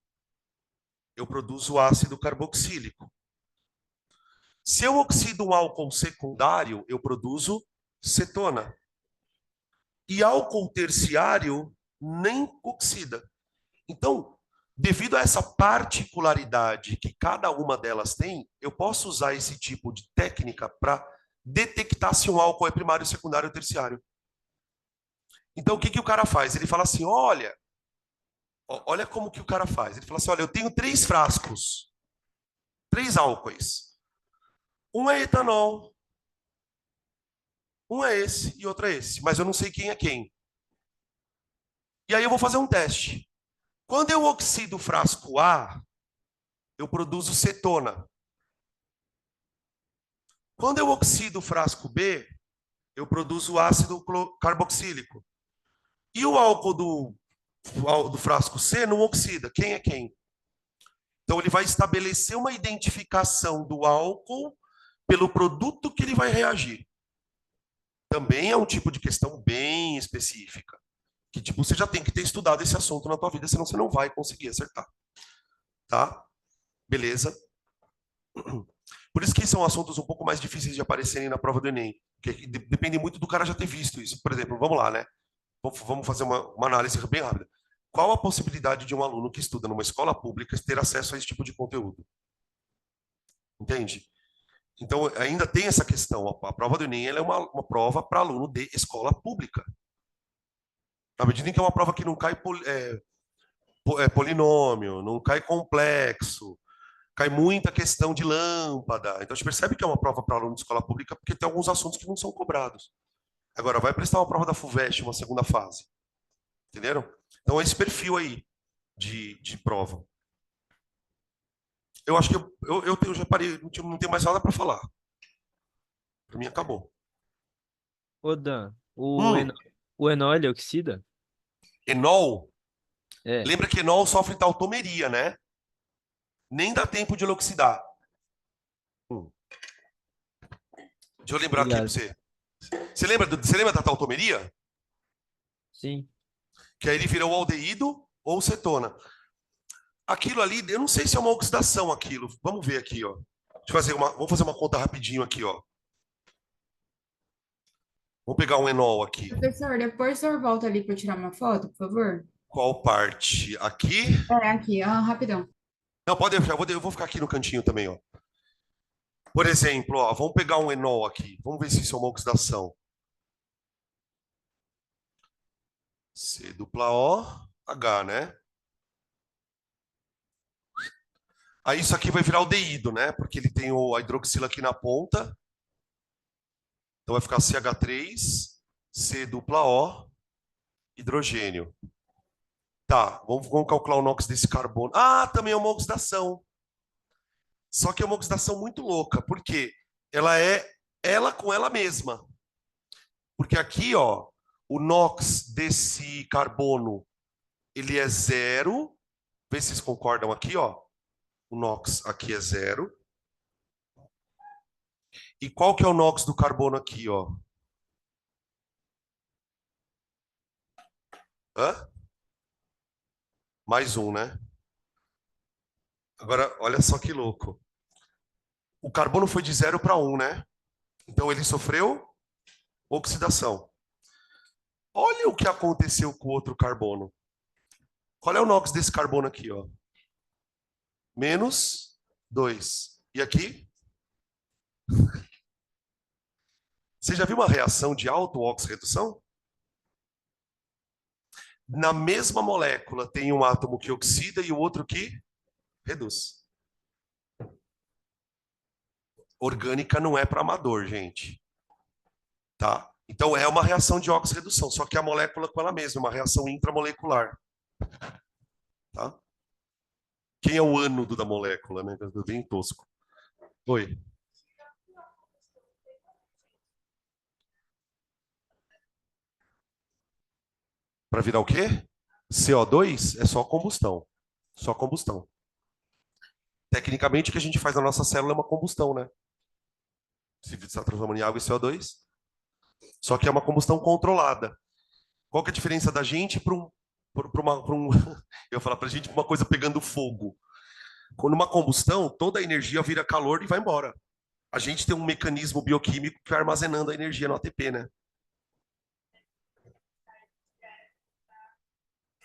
eu produzo ácido carboxílico. Se eu oxido um álcool secundário, eu produzo cetona. E álcool terciário nem oxida. Então, devido a essa particularidade que cada uma delas tem, eu posso usar esse tipo de técnica para detectar se um álcool é primário, secundário ou terciário. Então, o que o cara faz? Ele fala assim, olha como que o cara faz. Ele fala assim, olha, eu tenho 3 frascos, 3 álcoois. Um é etanol, um é esse e outro é esse, mas eu não sei quem é quem. E aí eu vou fazer um teste. Quando eu oxido o frasco A, eu produzo cetona. Quando eu oxido o frasco B, eu produzo ácido carboxílico. E o álcool do frasco C não oxida. Quem é quem? Então ele vai estabelecer uma identificação do álcool pelo produto que ele vai reagir. Também é um tipo de questão bem específica. Que tipo, você já tem que ter estudado esse assunto na tua vida, senão você não vai conseguir acertar. Tá? Beleza? Por isso que são assuntos um pouco mais difíceis de aparecerem na prova do Enem. Porque depende muito do cara já ter visto isso. Por exemplo, vamos lá, né? Vamos fazer uma análise bem rápida. Qual a possibilidade de um aluno que estuda numa escola pública ter acesso a esse tipo de conteúdo? Entende? Então, ainda tem essa questão. A prova do Enem ela é uma prova para aluno de escola pública. Na medida em que é uma prova que não cai polinômio, não cai complexo, cai muita questão de lâmpada. Então, a gente percebe que é uma prova para aluno de escola pública porque tem alguns assuntos que não são cobrados. Agora, vai prestar uma prova da FUVEST, uma segunda fase. Entenderam? Então, é esse perfil aí de prova. Eu acho que eu já parei, não tenho mais nada para falar. Para mim, acabou. Ô, Dan, Hum, o enol ele oxida? enol. É, Lembra que enol sofre tautomeria, né? Nem dá tempo de ele oxidar. Hum. Deixa eu lembrar aqui para obrigado. você. Você lembra da tautomeria? Sim. Que aí ele vira o aldeído ou cetona. Aquilo ali, eu não sei se é uma oxidação aquilo. Vamos ver aqui, ó. Vamos fazer uma conta rapidinho aqui, ó. Vamos pegar um enol aqui. Professor, depois o senhor volta ali para tirar uma foto, por favor? Qual parte? Aqui? É, aqui, rapidão. Não, pode deixar, eu vou ficar aqui no cantinho também, ó. Por exemplo, ó, vamos pegar um enol aqui. Vamos ver se isso é uma oxidação. C dupla O, H, né? Aí isso aqui vai virar aldeído, né? Porque ele tem a hidroxila aqui na ponta. Então vai ficar CH3, C dupla O, hidrogênio. Tá, vamos calcular o NOx desse carbono. Ah, também é uma oxidação. Só que é uma oxidação muito louca, porque ela é ela com ela mesma. Porque aqui, ó, o NOx desse carbono, ele é zero. Vê se vocês concordam aqui, ó. O NOx aqui é zero. E qual que é o NOx do carbono aqui, ó? Hã? Mais um, né? Agora, olha só que louco. O carbono foi de 0 para 1, né? Então ele sofreu oxidação. Olha o que aconteceu com o outro carbono. Qual é o NOx desse carbono aqui, ó? Menos 2. E aqui? Você já viu uma reação de auto-oxi-redução? Na mesma molécula tem um átomo que oxida e o outro que reduz. Orgânica não é para amador, gente. Tá? Então é uma reação de oxi-redução, só que a molécula com ela mesma, uma reação intramolecular. Tá? Quem é o ânodo da molécula, né? Bem tosco. Oi. Para virar o quê? CO2 é só combustão. Só combustão. Tecnicamente, o que a gente faz na nossa célula é uma combustão, né? Se está transformando em água e CO2. Só que é uma combustão controlada. Qual que é a diferença da gente para um eu ia falar para a gente uma coisa pegando fogo. Quando uma combustão, toda a energia vira calor e vai embora. A gente tem um mecanismo bioquímico que vai armazenando a energia no ATP, né?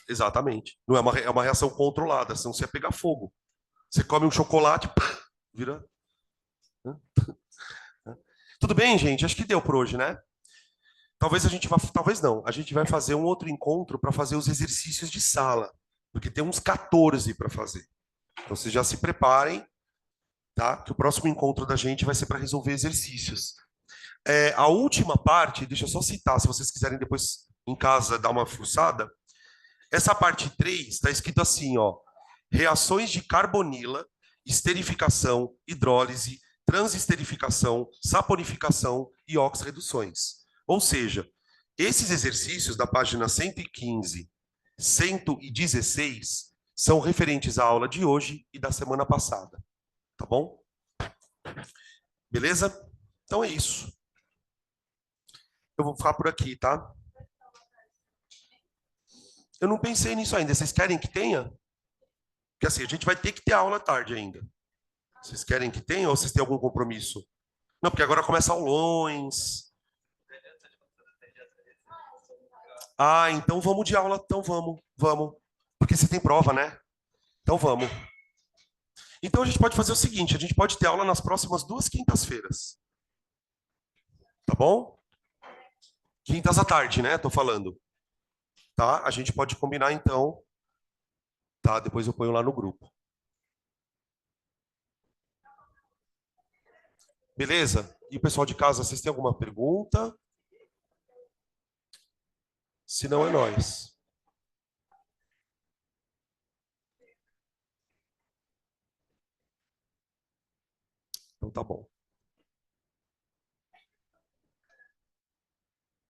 Exatamente. Não é uma reação controlada, senão você ia pegar fogo. Você come um chocolate, vira. Tudo bem, gente? Acho que deu por hoje, né? Talvez a gente vá, talvez não. A gente vai fazer um outro encontro para fazer os exercícios de sala, porque tem uns 14 para fazer. Então vocês já se preparem, tá? Que o próximo encontro da gente vai ser para resolver exercícios. A última parte, deixa eu só citar, se vocês quiserem depois em casa dar uma fuçada. Essa parte 3 está escrito assim, ó. Reações de carbonila, esterificação, hidrólise, transesterificação, saponificação e oxirreduções. Ou seja, esses exercícios da página 115, 116 são referentes à aula de hoje e da semana passada. Tá bom? Beleza? Então é isso. Eu vou ficar por aqui, tá? Eu não pensei nisso ainda. Vocês querem que tenha? Porque assim, a gente vai ter que ter aula à tarde ainda. Vocês querem que tenha ou vocês têm algum compromisso? Não, porque agora começa aulões. Ah, então vamos de aula. Então vamos. Porque você tem prova, né? Então vamos. Então a gente pode fazer o seguinte, a gente pode ter aula nas próximas 2 quintas-feiras. Tá bom? Quintas à tarde, né? Tô falando. Tá? A gente pode combinar então. Tá? Depois eu ponho lá no grupo. Beleza? E o pessoal de casa, vocês têm alguma pergunta? Se não, é nóis. Então tá bom.